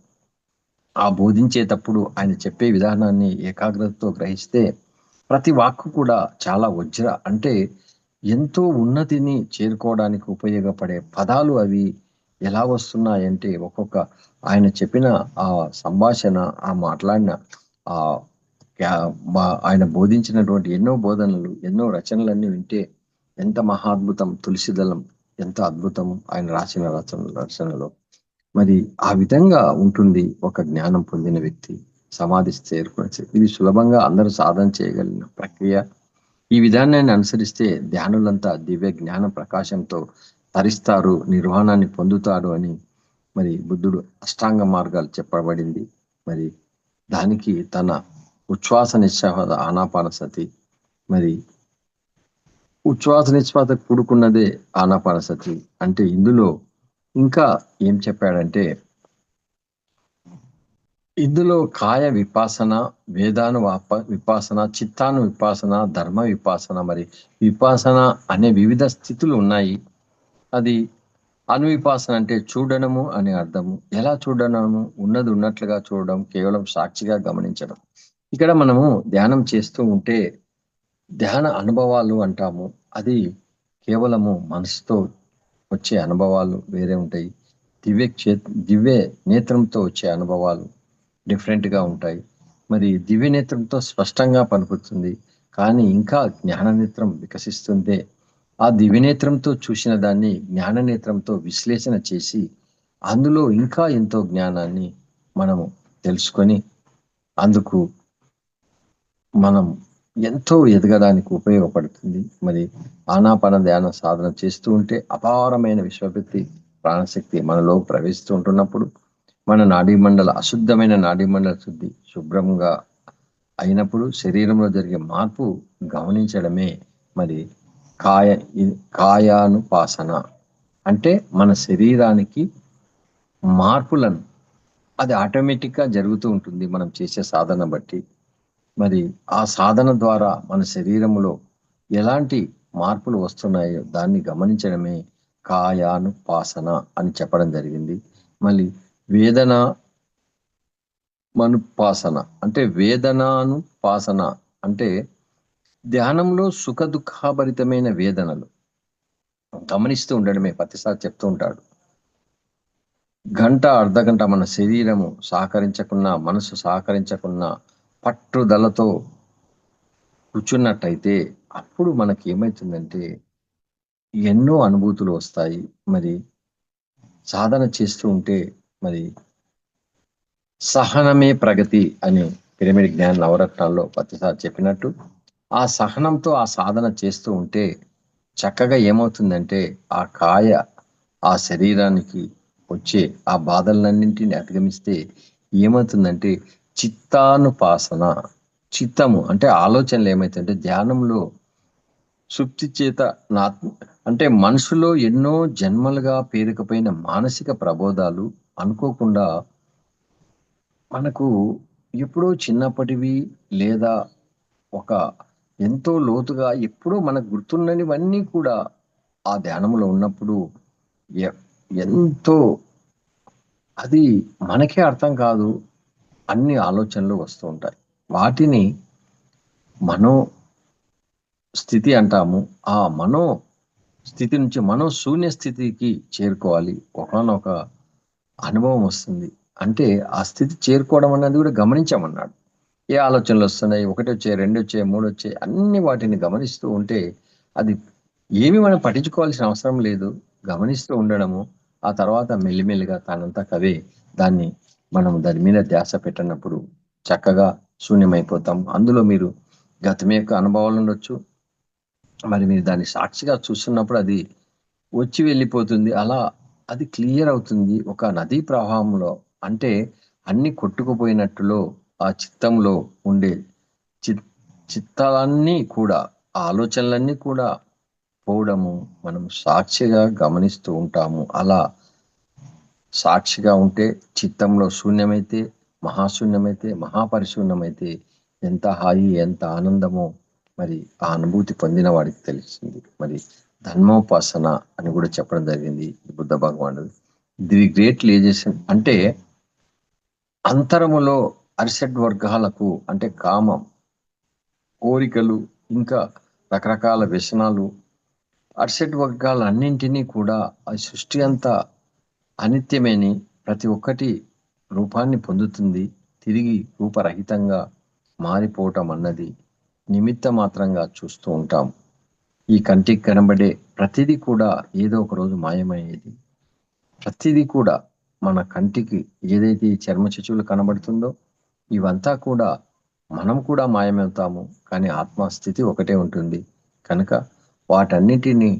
ఆ బోధించేటప్పుడు ఆయన చెప్పే విధానాన్ని ఏకాగ్రతతో గ్రహిస్తే ప్రతి వాక్కు కూడా చాలా అంటే ఎంతో ఉన్నతిని చేరుకోవడానికి ఉపయోగపడే పదాలు అవి ఎలా వస్తున్నాయంటే ఒక్కొక్క ఆయన చెప్పిన ఆ సంభాషణ, ఆ మాట్లాడిన ఆ ఆయన బోధించినటువంటి ఎన్నో బోధనలు, ఎన్నో రచనలన్నీ వింటే ఎంత మహాద్భుతం. తులసిదళం ఎంత అద్భుతం ఆయన రాసిన రచనలో. మరి ఆ విధంగా ఉంటుంది ఒక జ్ఞానం పొందిన వ్యక్తి సమాధి చేరుకునే. ఇది సులభంగా అందరూ సాధన చేయగలిగిన ప్రక్రియ. ఈ విధానాన్ని అనుసరిస్తే ధ్యానులంతా దివ్య జ్ఞాన ప్రకాశంతో తరిస్తారు, నిర్వాణాన్ని పొందుతారు అని మరి బుద్ధుడు అష్టాంగ మార్గాలు చెప్పబడింది. మరి దానికి తన ఉచ్ఛ్వాస నిశ్వాస ఆనాపానసతి, మరి ఉచ్ఛ్వాస నిశ్వాస కూడుకున్నదే ఆనాపానసతి. అంటే ఇందులో ఇంకా ఏం చెప్పాడంటే, ఇందులో కాయ విపాసన, వేదాను విపాసన, చిత్తాను విపాసన, ధర్మ విపాసన, మరి విపాసన అనే వివిధ స్థితులు ఉన్నాయి. అది అనువిపాసన అంటే చూడడము అనే అర్థము. ఎలా చూడడము? ఉన్నది ఉన్నట్లుగా చూడడం, కేవలం సాక్షిగా గమనించడం. ఇక్కడ మనము ధ్యానం చేస్తూ ఉంటే ధ్యాన అనుభవాలు అంటాము. అది కేవలము మనసుతో వచ్చే అనుభవాలు వేరే ఉంటాయి. దివ్య నేత్రంతో వచ్చే అనుభవాలు డిఫరెంట్‌గా ఉంటాయి. మరి దివ్య నేత్రంతో స్పష్టంగా కనపడుతుంది. కానీ ఇంకా జ్ఞాన నేత్రం వికసిస్తుందే. ఆ దివ్య నేత్రంతో చూసిన దాన్ని జ్ఞాన నేత్రంతో విశ్లేషణ చేసి, అందులో ఇంకా ఎంతో జ్ఞానాన్ని మనము తెలుసుకొని, అందుకు మనం ఎంతో ఎదగడానికి ఉపయోగపడుతుంది. మరి ఆనాపాన ధ్యాన సాధన చేస్తూ ఉంటే అపారమైన విశ్వశక్తి, ప్రాణశక్తి మనలో ప్రవేశిస్తూ ఉంటున్నప్పుడు మన అశుద్ధమైన నాడీమండల శుద్ధి శుభ్రంగా అయినప్పుడు శరీరంలో జరిగే మార్పు గమనించడమే మరి కాయ కాయానుపాసన. అంటే మన శరీరానికి మార్పులను అది ఆటోమేటిక్‌గా జరుగుతూ ఉంటుంది మనం చేసే సాధన బట్టి. మరి ఆ సాధన ద్వారా మన శరీరంలో ఎలాంటి మార్పులు వస్తున్నాయో దాన్ని గమనించడమే కాయానుపాసన అని చెప్పడం జరిగింది. మళ్ళీ వేదన మనుపాసన అంటే వేదనానుపాసన అంటే ధ్యానంలో సుఖ దుఃఖభరితమైన వేదనలు గమనిస్తూ ఉండడమే. ప్రతిసారి చెప్తూ ఉంటాడు. గంట అర్ధగంట మన శరీరము సహకరించకున్నా, మనసు సహకరించకున్నా పట్టుదలతో కూర్చున్నట్టయితే అప్పుడు మనకి ఏమైతుందంటే ఎన్నో అనుభూతులు వస్తాయి. మరి సాధన చేస్తూ ఉంటే మరి సహనమే ప్రగతి అని పిరమిడ్ జ్ఞాన నవరత్నాల్లో ప్రతిసారి చెప్పినట్టు ఆ సహనంతో ఆ సాధన చేస్తూ ఉంటే చక్కగా ఏమవుతుందంటే ఆ శరీరానికి వచ్చే ఆ బాధలన్నింటిని అధిగమిస్తే ఏమవుతుందంటే చిత్తానుపాసన, చిత్తము అంటే ఆలోచనలు ఏమైతుందంటే ధ్యానంలో సుప్తి చేత నా అంటే మనసులో ఎన్నో జన్మలుగా పేరుకుపోయిన మానసిక ప్రబోధాలు అనుకోకుండా మనకు ఎప్పుడో చిన్నప్పటివి లేదా ఒక ఎంతో లోతుగా ఎప్పుడో మనకు గుర్తున్నవన్నీ కూడా ఆ ధ్యానంలో ఉన్నప్పుడు ఎ- ఎంతో అది మనకే అర్థం కాదు, అన్ని ఆలోచనలు వస్తూ ఉంటాయి. వాటిని మనో స్థితి అంటాము. ఆ మనో స్థితి నుంచి మనో శూన్య స్థితికి చేరుకోవాలి. ఒకానొక అనుభవం వస్తుంది. అంటే ఆ స్థితి చేరుకోవడం అన్నది కూడా గమనించమన్నాడు. ఏ ఆలోచనలు వస్తున్నాయి, ఒకటి వచ్చాయి, రెండు వచ్చాయి, మూడు వచ్చాయి, అన్ని వాటిని గమనిస్తూ ఉంటే అది ఏమి మనం పట్టించుకోవాల్సిన అవసరం లేదు. గమనిస్తూ ఉండడము, ఆ తర్వాత మెల్లిమెల్లిగా తనంతకవే దాన్ని మనం దాని మీద ధ్యాస పెట్టినప్పుడు చక్కగా శూన్యమైపోతాం. అందులో మీరు గతం యొక్క అనుభవాలు ఉండొచ్చు. మరి మీరు దాన్ని సాక్షిగా చూస్తున్నప్పుడు అది వచ్చి వెళ్ళిపోతుంది. అలా అది క్లియర్ అవుతుంది. ఒక నదీ ప్రవాహంలో అంటే అన్ని కొట్టుకుపోయినట్టులో ఆ చిత్తంలో ఉండే చిత్ చిత్తాలన్నీ కూడా ఆ ఆలోచనలన్నీ కూడా పోవడము మనం సాక్షిగా గమనిస్తూ ఉంటాము. అలా సాక్షిగా ఉంటే చిత్తంలో శూన్యమైతే, మహాశూన్యమైతే, మహాపరిశూన్యమైతే ఎంత హాయి, ఎంత ఆనందమో మరి ఆ అనుభూతి పొందిన వాడికి తెలుస్తుంది. మరి ధర్మోపాసన అని కూడా చెప్పడం జరిగింది బుద్ధ భగవానుడు. ది గ్రేట్ రియలైజేషన్ అంటే అంతరములో అరిషడ్ వర్గాలకు అంటే కామం, కోరికలు, ఇంకా రకరకాల వ్యసనాలు, అరిషడ్ వర్గాలన్నింటినీ కూడా ఆ సృష్టి అంతా అనిత్యమేని ప్రతి ఒక్కటి రూపాన్ని పొందుతుంది. తిరిగి రూపరహితంగా మారిపోవటం అన్నది నిమిత్త మాత్రంగా చూస్తూ ఉంటాం. ఈ కంటికి కనబడే ప్రతిదీ కూడా ఏదో ఒక రోజు మాయమయ్యేది. ప్రతిదీ కూడా మన కంటికి ఏదైతే ఈ చర్మ చిచులు కనబడుతుందో ఇవంతా కూడా మనం కూడా మాయమవుతాము. కానీ ఆత్మస్థితి ఒకటే ఉంటుంది. కనుక వాటన్నిటినీ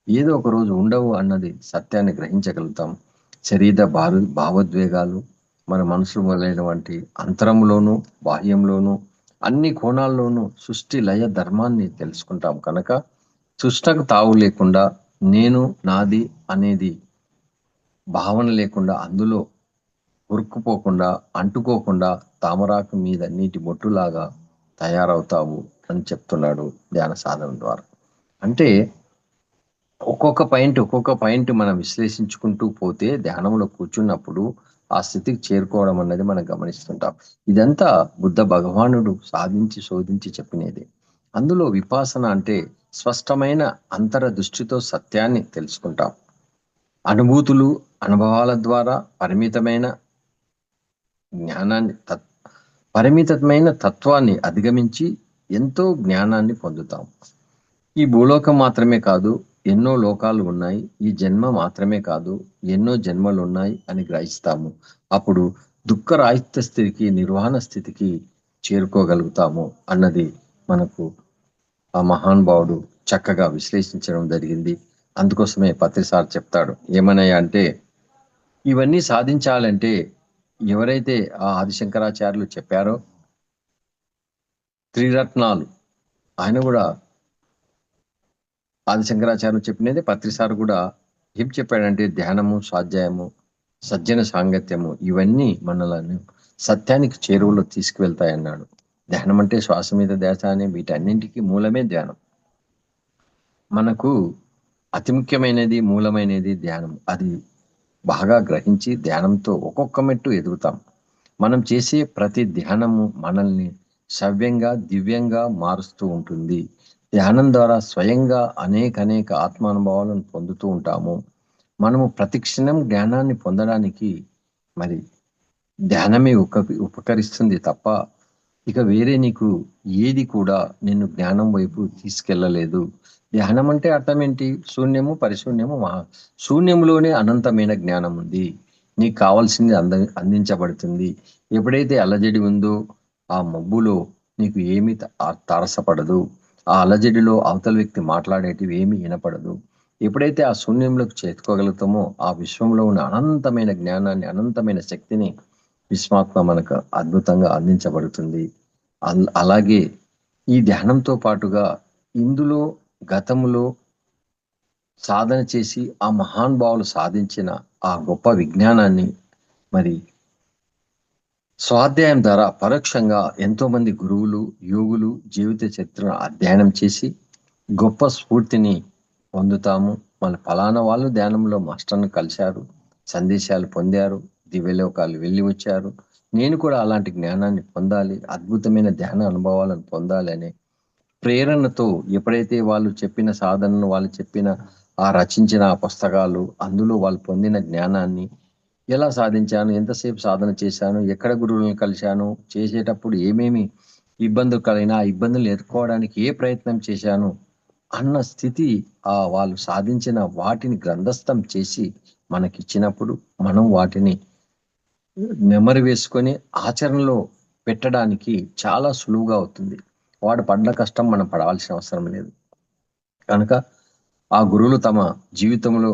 ఏదో ఒక రోజు ఉండవు అన్నది సత్యాన్ని గ్రహించగలుగుతాం. శరీర భావోద్వేగాలు మన మనసు మొదలైనటువంటి అంతరంలోను బాహ్యంలోను అన్ని కోణాల్లోనూ సృష్టి లయ ధర్మాన్ని తెలుసుకుంటాం. కనుక తృష్ణకు తావు లేకుండా, నేను నాది అనేది భావన లేకుండా, అందులో ఉరుక్కుపోకుండా, అంటుకోకుండా తామరాకు మీద నీటి బొట్టులాగా తయారవుతావు అని చెప్తున్నాడు ధ్యాన సాధన ద్వారా. అంటే ఒక్కొక్క పాయింట్ మనం విశ్లేషించుకుంటూ పోతే ధ్యానంలో కూర్చున్నప్పుడు ఆ స్థితికి చేరుకోవడం అన్నది మనం గమనిస్తుంటాం. ఇదంతా బుద్ధ భగవానుడు సాధించి శోధించి చెప్పినది. అందులో విపాసన అంటే స్పష్టమైన అంతర దృష్టితో సత్యాన్ని తెలుసుకుంటాం. అనుభూతులు, అనుభవాల ద్వారా పరిమితమైన తత్వాన్ని అధిగమించి ఎంతో జ్ఞానాన్ని పొందుతాం. ఈ భూలోకం మాత్రమే కాదు, ఎన్నో లోకాలు ఉన్నాయి. ఈ జన్మ మాత్రమే కాదు, ఎన్నో జన్మలు ఉన్నాయి అని గ్రహిస్తాము. అప్పుడు దుఃఖరాహిత్య స్థితికి, నిర్వాణ స్థితికి చేరుకోగలుగుతాము అన్నది మనకు ఆ మహానుభావుడు చక్కగా విశ్లేషించడం జరిగింది. అందుకోసమే పత్రిసార్ చెప్తాడు ఏమనయ్యా అంటే, ఇవన్నీ సాధించాలంటే ఎవరైతే ఆ ఆదిశంకరాచార్యులు చెప్పారో త్రిరత్నాలు, ఆయన కూడా ఆదిశంకరాచార్యులు చెప్పినది పత్రిసార్ కూడా ఏం చెప్పాడంటే, ధ్యానము, స్వాధ్యాయము, సజ్జన సాంగత్యము ఇవన్నీ మనలను సత్యానికి చేరువలో తీసుకువెళ్తాయన్నాడు. ధ్యానం అంటే శ్వాస మీద ధ్యాస అనే వీటన్నింటికి మూలమే ధ్యానం. మనకు అతి ముఖ్యమైనది, మూలమైనది ధ్యానం. అది బాగా గ్రహించి ధ్యానంతో ఒక్కొక్క మెట్టు ఎదుగుతాం. మనం చేసే ప్రతి ధ్యానము మనల్ని సవ్యంగా, దివ్యంగా మారుస్తూ ఉంటుంది. ధ్యానం ద్వారా స్వయంగా అనేక ఆత్మానుభవాలను పొందుతూ ఉంటాము. మనము ప్రతి క్షణం జ్ఞానాన్ని పొందడానికి మరి ధ్యానమే ఉపకరిస్తుంది తప్ప ఇక వేరే నీకు ఏది కూడా నిన్ను జ్ఞానం వైపు తీసుకెళ్లలేదు. ధ్యానం అంటే అర్థం ఏంటి? శూన్యము, పరిశూన్యము, శూన్యంలోనే అనంతమైన జ్ఞానం ఉంది. నీకు కావాల్సింది అందించబడుతుంది. ఎప్పుడైతే అలజడి ఉందో ఆ మబ్బులో నీకు ఏమీ తారసపడదు. ఆ అలజడిలో అవతల వ్యక్తి మాట్లాడేటివి ఏమీ వినపడదు. ఎప్పుడైతే ఆ శూన్యంలోకి చేరుకోగలుగుతామో ఆ విశ్వంలో ఉన్న అనంతమైన జ్ఞానాన్ని, అనంతమైన శక్తిని విశ్వాత్మ మనకు అద్భుతంగా అందించబడుతుంది. అలాగే ఈ ధ్యానంతో పాటుగా ఇందులో గతంలో సాధన చేసి ఆ మహానుభావులు సాధించిన ఆ గొప్ప విజ్ఞానాన్ని మరి స్వాధ్యాయం ద్వారా పరోక్షంగా ఎంతో మంది గురువులు, యోగులు జీవిత చరిత్రను అధ్యయనం చేసి గొప్ప స్ఫూర్తిని పొందుతాము. మళ్ళీ ఫలానా వాళ్ళు ధ్యానంలో మాస్టర్ను కలిశారు, సందేశాలు పొందారు, దివ్యలోకాలు వెళ్ళి వచ్చారు, నేను కూడా అలాంటి జ్ఞానాన్ని పొందాలి, అద్భుతమైన ధ్యాన అనుభవాలను పొందాలి అనే ప్రేరణతో ఎప్పుడైతే వాళ్ళు చెప్పిన సాధనను, వాళ్ళు చెప్పిన ఆ రచించిన ఆ పుస్తకాలు, అందులో వాళ్ళు పొందిన జ్ఞానాన్ని ఎలా సాధించాను, ఎంతసేపు సాధన చేశాను, ఎక్కడ గురువులను కలిశాను, చేసేటప్పుడు ఏమేమి ఇబ్బందులు కలిగినా ఆ ఇబ్బందులు ఎదుర్కోవడానికి ఏ ప్రయత్నం చేశాను అన్న స్థితి వాళ్ళు సాధించిన వాటిని గ్రంథస్థం చేసి మనకిచ్చినప్పుడు మనం వాటిని నెమరు వేసుకొని ఆచరణలో పెట్టడానికి చాలా సులువుగా అవుతుంది. వాడు పడ్డ కష్టం మనం పడవలసిన అవసరం లేదు. కనుక ఆ గురువులు తమ జీవితంలో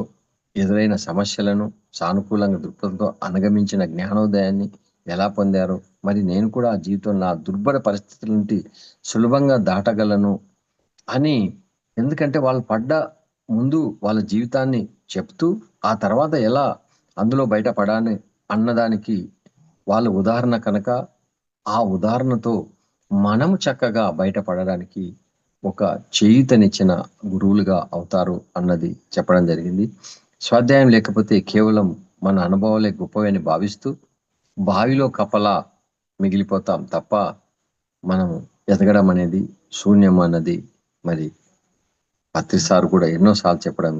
ఎదురైన సమస్యలను సానుకూలంగా దృక్పథంతో అధిగమించిన జ్ఞానోదయాన్ని ఎలా పొందారో, మరి నేను కూడా ఆ జీవితంలో నా దుర్భర పరిస్థితుల నుండి సులభంగా దాటగలను అని, ఎందుకంటే వాళ్ళు పడ్డ ముందు వాళ్ళ జీవితాన్ని చెప్తూ ఆ తర్వాత ఎలా అందులో బయటపడాలి అన్నదానికి వాళ్ళ ఉదాహరణ కనుక, ఆ ఉదాహరణతో మనము చక్కగా బయటపడడానికి ఒక చేయూతనిచ్చిన గురువులుగా అవుతారు అన్నది చెప్పడం జరిగింది. స్వాధ్యాయం లేకపోతే కేవలం మన అనుభవాలే గొప్పవని భావిస్తూ బావిలో కప్పలా మిగిలిపోతాం తప్ప మనం ఎదగడం అనేది శూన్యం అన్నది మరి పత్రిసారు కూడా ఎన్నోసార్లు చెప్పడం.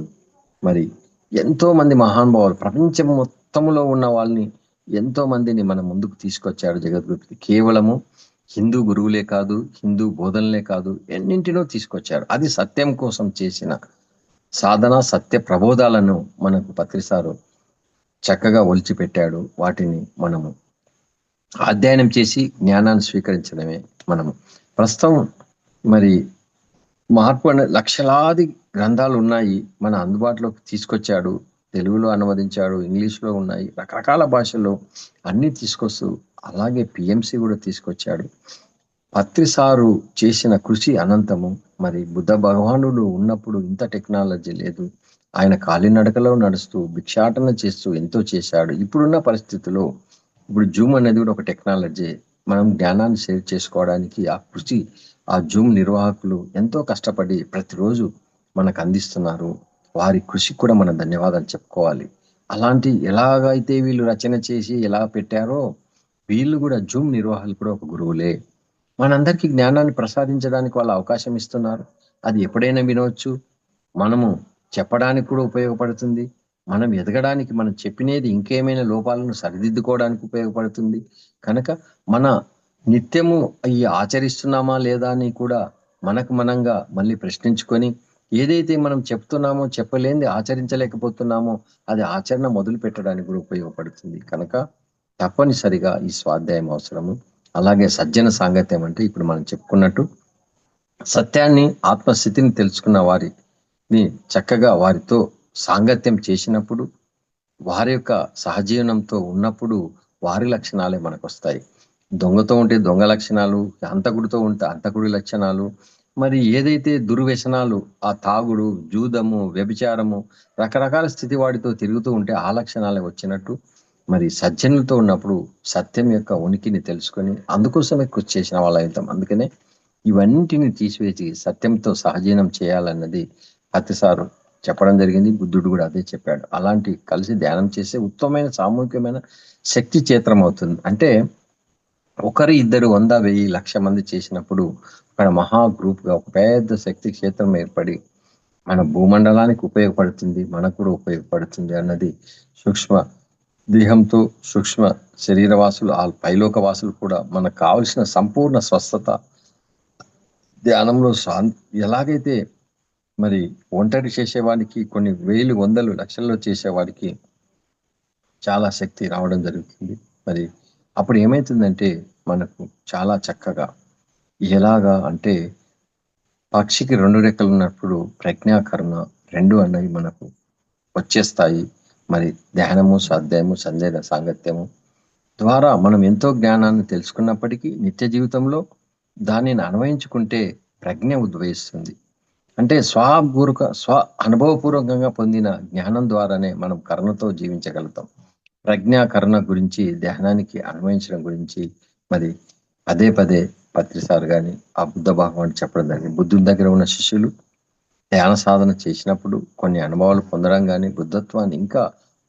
మరి ఎంతో మంది మహానుభావులు ప్రపంచం మొత్తంలో ఉన్న వాళ్ళని ఎంతో మందిని మన ముందుకు తీసుకొచ్చాడు జగద్గురు. కేవలము హిందూ గురువులే కాదు, హిందూ బోధనలే కాదు, ఎన్నింటినో తీసుకొచ్చారు. అది సత్యం కోసం చేసిన సాధన, సత్య ప్రబోధాలను మనకు పత్రిసారు చక్కగా ఒలిచిపెట్టాడు. వాటిని మనము అధ్యయనం చేసి జ్ఞానాన్ని స్వీకరించడమే. మనము ప్రస్తుతం మరి మార్పు అనే లక్షలాది గ్రంథాలు ఉన్నాయి, మన అందుబాటులోకి తీసుకొచ్చాడు. తెలుగులో అనువదించాడు, ఇంగ్లీష్లో ఉన్నాయి, రకరకాల భాషల్లో అన్ని తీసుకొస్తూ అలాగే పిఎంసి కూడా తీసుకొచ్చాడు. పత్రి సారు చేసిన కృషి అనంతము. మరి బుద్ధ భగవానుడు ఉన్నప్పుడు ఇంత టెక్నాలజీ లేదు. ఆయన కాలినడకలో నడుస్తూ భిక్షాటన చేస్తూ ఎంతో చేశాడు. ఇప్పుడున్న పరిస్థితిలో ఇప్పుడు జూమ్ అనేది కూడా ఒక టెక్నాలజీ. మనం జ్ఞానాన్ని షేర్ చేసుకోవడానికి ఆ కృషి, ఆ జూమ్ నిర్వాహకులు ఎంతో కష్టపడి ప్రతిరోజు మనకు అందిస్తున్నారు. వారి కృషికి కూడా మనం ధన్యవాదాలు చెప్పుకోవాలి. అలాంటి ఎలాగైతే వీళ్ళు రచన చేసి ఎలా పెట్టారో వీళ్ళు కూడా జూమ్ నిర్వాహకులు కూడా ఒక గురువులే. మనందరికీ జ్ఞానాన్ని ప్రసాదించడానికి వాళ్ళు అవకాశం ఇస్తున్నారు. అది ఎప్పుడైనా వినవచ్చు. మనము చెప్పడానికి కూడా ఉపయోగపడుతుంది. మనం ఎదగడానికి మనం చెప్పినది ఇంకేమైనా లోపాలను సరిదిద్దుకోవడానికి ఉపయోగపడుతుంది. కనుక మన నిత్యము అయి ఆచరిస్తున్నామా లేదా అని కూడా మనకు మనంగా మళ్ళీ ప్రశ్నించుకొని ఏదైతే మనం చెప్తున్నామో చెప్పలేనిది ఆచరించలేకపోతున్నామో అది ఆచరణ మొదలు పెట్టడానికి కూడా ఉపయోగపడుతుంది. కనుక తప్పనిసరిగా ఈ స్వాధ్యాయం అవసరము. అలాగే సజ్జన సాంగత్యం అంటే ఇప్పుడు మనం చెప్పుకున్నట్టు సత్యాన్ని, ఆత్మస్థితిని తెలుసుకున్న వారిని చక్కగా వారితో సాంగత్యం చేసినప్పుడు, వారి యొక్క సహజీవనంతో ఉన్నప్పుడు వారి లక్షణాలే మనకొస్తాయి. దొంగతో ఉంటే దొంగ లక్షణాలు, హంతకుడితో ఉంటే హంతకుడి లక్షణాలు, మరి ఏదైతే దుర్వ్యసనాలు, ఆ తాగుడు, జూదము, వ్యభిచారము, రకరకాల స్థితి వాడితో తిరుగుతూ ఉంటే ఆ లక్షణాలే వచ్చినట్టు, మరి సజ్జనులతో ఉన్నప్పుడు సత్యం యొక్క ఉనికిని తెలుసుకొని అందుకోసమే కృషి చేసిన వాళ్ళవుతాం. అందుకనే ఇవన్నిటిని తీసివేసి సత్యంతో సహజీవనం చేయాలన్నది అతిసారు చెప్పడం జరిగింది. బుద్ధుడు కూడా అదే చెప్పాడు. అలాంటి కలిసి ధ్యానం చేసే ఉత్తమమైన సామూహికమైన శక్తి క్షేత్రం అవుతుంది. అంటే ఒకరు, ఇద్దరు, 100, 1000, 1,00,000 మంది చేసినప్పుడు అక్కడ మహా గ్రూప్గా ఒక పెద్ద శక్తి క్షేత్రం ఏర్పడి మన భూమండలానికి ఉపయోగపడుతుంది, మనకు కూడా ఉపయోగపడుతుంది అన్నది సూక్ష్మ దేహంతో సూక్ష్మ శరీర వాసులు, ఆ పైలోక వాసులు కూడా మనకు కావలసిన సంపూర్ణ స్వస్థత ధ్యానంలో ఎలాగైతే మరి ఒంటరి చేసేవాడికి కొన్ని వేలు, వందలు, లక్షల్లో చేసేవాడికి చాలా శక్తి రావడం జరుగుతుంది. మరి అప్పుడు ఏమైతుందంటే మనకు చాలా చక్కగా ఎలాగా అంటే పక్షికి 2 రెక్కలు ఉన్నప్పుడు ప్రజ్ఞాకరణ 2 అన్నవి మనకు వచ్చేస్తాయి. మరి ధ్యానము, స్వాధ్యాయము, సంజయన సాంగత్యము ద్వారా మనం ఎంతో జ్ఞానాన్ని తెలుసుకున్నప్పటికీ నిత్య జీవితంలో దానిని అన్వయించుకుంటే ప్రజ్ఞ ఉద్భవిస్తుంది. అంటే స్వ అనుభవపూర్వకంగా పొందిన జ్ఞానం ద్వారానే మనం కరుణతో జీవించగలుగుతాం. ప్రజ్ఞ, కరుణ గురించి ధ్యానానికి అన్వయించడం గురించి మరి పదే పదే పత్రి సార్ గాని ఆ బుద్ధ భగవానుడు చెప్పడం జరిగింది. బుద్ధుని దగ్గర ఉన్న శిష్యులు ధ్యాన సాధన చేసినప్పుడు కొన్ని అనుభవాలు పొందడం కానీ బుద్ధత్వాన్ని ఇంకా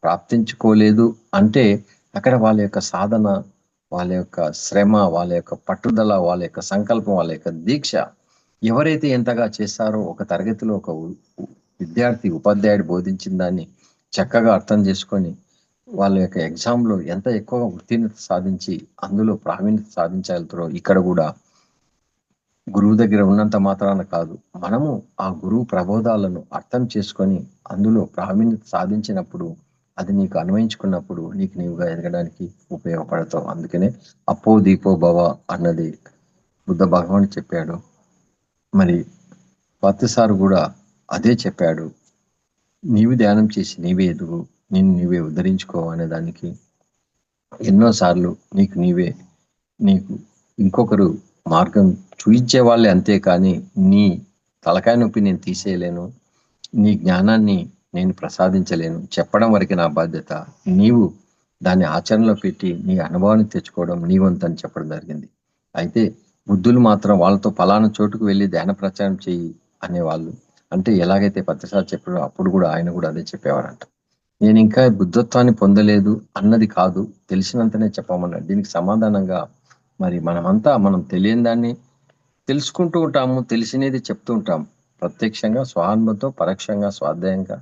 ప్రాప్తించుకోలేదు అంటే అక్కడ వాళ్ళ యొక్క సాధన, వాళ్ళ యొక్క శ్రమ, వాళ్ళ యొక్క పట్టుదల, వాళ్ళ యొక్క సంకల్పం, వాళ్ళ యొక్క దీక్ష ఎవరైతే ఎంతగా చేస్తారో ఒక తరగతిలో ఒక విద్యార్థి ఉపాధ్యాయుడు బోధించిన దాన్ని చక్కగా అర్థం చేసుకొని వాళ్ళ యొక్క ఎగ్జామ్లో ఎంత ఎక్కువ ఉత్తీర్ణత సాధించి అందులో ప్రావీణ్యత సాధించాలో ఇక్కడ కూడా గురువు దగ్గర ఉన్నంత మాత్రాన కాదు, మనము ఆ గురువు ప్రబోధాలను అర్థం చేసుకొని అందులో ప్రావీణ్యత సాధించినప్పుడు అది నీకు అన్వయించుకున్నప్పుడు నీకు నీవుగా ఎదగడానికి ఉపయోగపడతావు. అందుకనే అపో దీపో భవ అన్నది బుద్ధ భగవాన్ చెప్పాడు. మరి పత్తిసారు కూడా అదే చెప్పాడు. నీవు ధ్యానం చేసి నీవే ఎదుగు, నిన్ను నీవే ఉద్ధరించుకో అనే దానికి ఎన్నోసార్లు నీకు ఇంకొకరు మార్గం చూయించే వాళ్ళే, అంతే కానీ నీ తలకాయ నొప్పి నేను తీసేయలేను, నీ జ్ఞానాన్ని నేను ప్రసాదించలేను, చెప్పడం వరకు నా బాధ్యత, నీవు దాన్ని ఆచరణలో పెట్టి నీ అనుభవాన్ని తెచ్చుకోవడం నీ వంతని చెప్పడం జరిగింది. అయితే బుద్ధులు మాత్రం వాళ్ళతో ఫలానా చోటుకు వెళ్ళి ధ్యాన ప్రచారం చెయ్యి అనేవాళ్ళు. అంటే ఎలాగైతే పత్రిసారి చెప్పారో అప్పుడు కూడా ఆయన కూడా అదే చెప్పేవారంట. నేను ఇంకా బుద్ధత్వాన్ని పొందలేదు అన్నది కాదు, తెలిసినంతనే చెప్పమన్నాడు. దీనికి సమాధానంగా మరి మనం తెలియని దాన్ని తెలుసుకుంటూ ఉంటాము, తెలిసినది చెప్తూ ఉంటాము. ప్రత్యక్షంగా స్వానుభవంతో, పరోక్షంగా స్వాధ్యాయంగా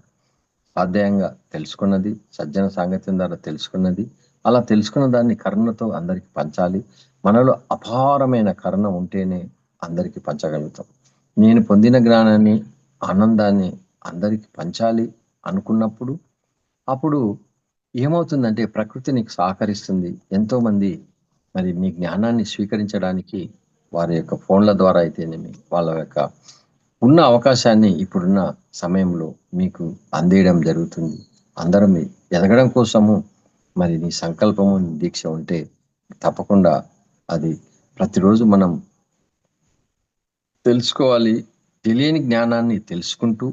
తెలుసుకున్నది, సజ్జన సాంగత్యం ద్వారా తెలుసుకున్నది, అలా తెలుసుకున్న దాన్ని కరుణతో అందరికి పంచాలి. మనలో అపారమైన కరుణ ఉంటేనే అందరికి పంచగలుగుతాం. నేను పొందిన జ్ఞానాన్ని, ఆనందాన్ని అందరికి పంచాలి అనుకున్నప్పుడు అప్పుడు ఏమవుతుందంటే ప్రకృతి నీకు సహకరిస్తుంది. ఎంతో మంది మరి నీ జ్ఞానాన్ని స్వీకరించడానికి వారి యొక్క ఫోన్ల ద్వారా అయితేనేమి వాళ్ళ యొక్క ఉన్న అవకాశాన్ని ఇప్పుడున్న సమయంలో మీకు అందేయడం జరుగుతుంది. అందరం ఎదగడం కోసము మరి నీ సంకల్పము, నీ దీక్ష ఉంటే తప్పకుండా అది ప్రతిరోజు మనం తెలుసుకోవాలి. తెలియని జ్ఞానాన్ని తెలుసుకుంటూ,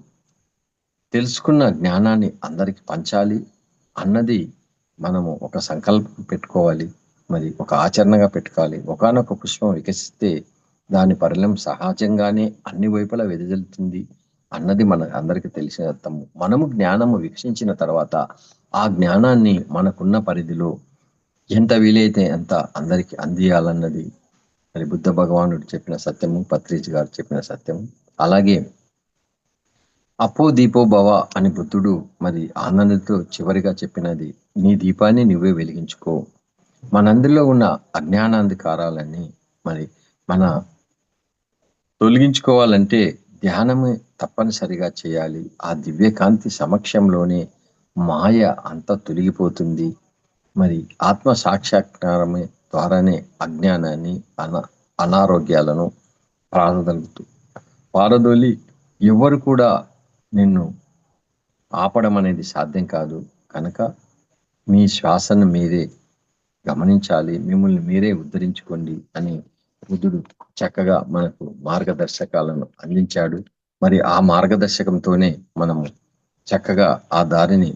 తెలుసుకున్న జ్ఞానాన్ని అందరికి పంచాలి అన్నది మనము ఒక సంకల్పం పెట్టుకోవాలి. మరి ఒక ఆచరణగా పెట్టుకోవాలి. ఒకానొక పుష్పం వికసిస్తే దాని పరిణామం సహజంగానే అన్ని వైపులా వెదజల్లుతుంది అన్నది మన అందరికీ తెలిసిన అర్థము. మనము జ్ఞానము వికసించిన తర్వాత ఆ జ్ఞానాన్ని మనకున్న పరిధిలో ఎంత వీలైతే అంత అందరికి అందియాలన్నది మరి బుద్ధ భగవానుడు చెప్పిన సత్యము, పత్రిజీ గారు చెప్పిన సత్యము. అలాగే అపో దీపో భవ అని బుద్ధుడు మరి ఆనందంతో చివరిగా చెప్పినది, నీ దీపాన్ని నువ్వే వెలిగించుకో. మనందరిలో ఉన్న అజ్ఞానాంధకారాలన్నీ మరి మన తొలగించుకోవాలంటే ధ్యానమే తప్పనిసరిగా చేయాలి. ఆ దివ్యకాంతి సమక్షంలోనే మాయ అంతా తొలగిపోతుంది. మరి ఆత్మ సాక్షాత్కారమే ద్వారానే అజ్ఞానాన్ని, అనారోగ్యాలను పారదలుగుతూ పారదోలి ఎవరు కూడా నిన్ను ఆపడం అనేది సాధ్యం కాదు. కనుక మీ శ్వాసను మీరే గమనించాలి, మిమ్మల్ని మీరే ఉద్ధరించుకోండి అని బుద్ధుడు చక్కగా మనకు మార్గదర్శకాలను అందించాడు. మరి ఆ మార్గదర్శకంతోనే మనము చక్కగా ఆ దారిని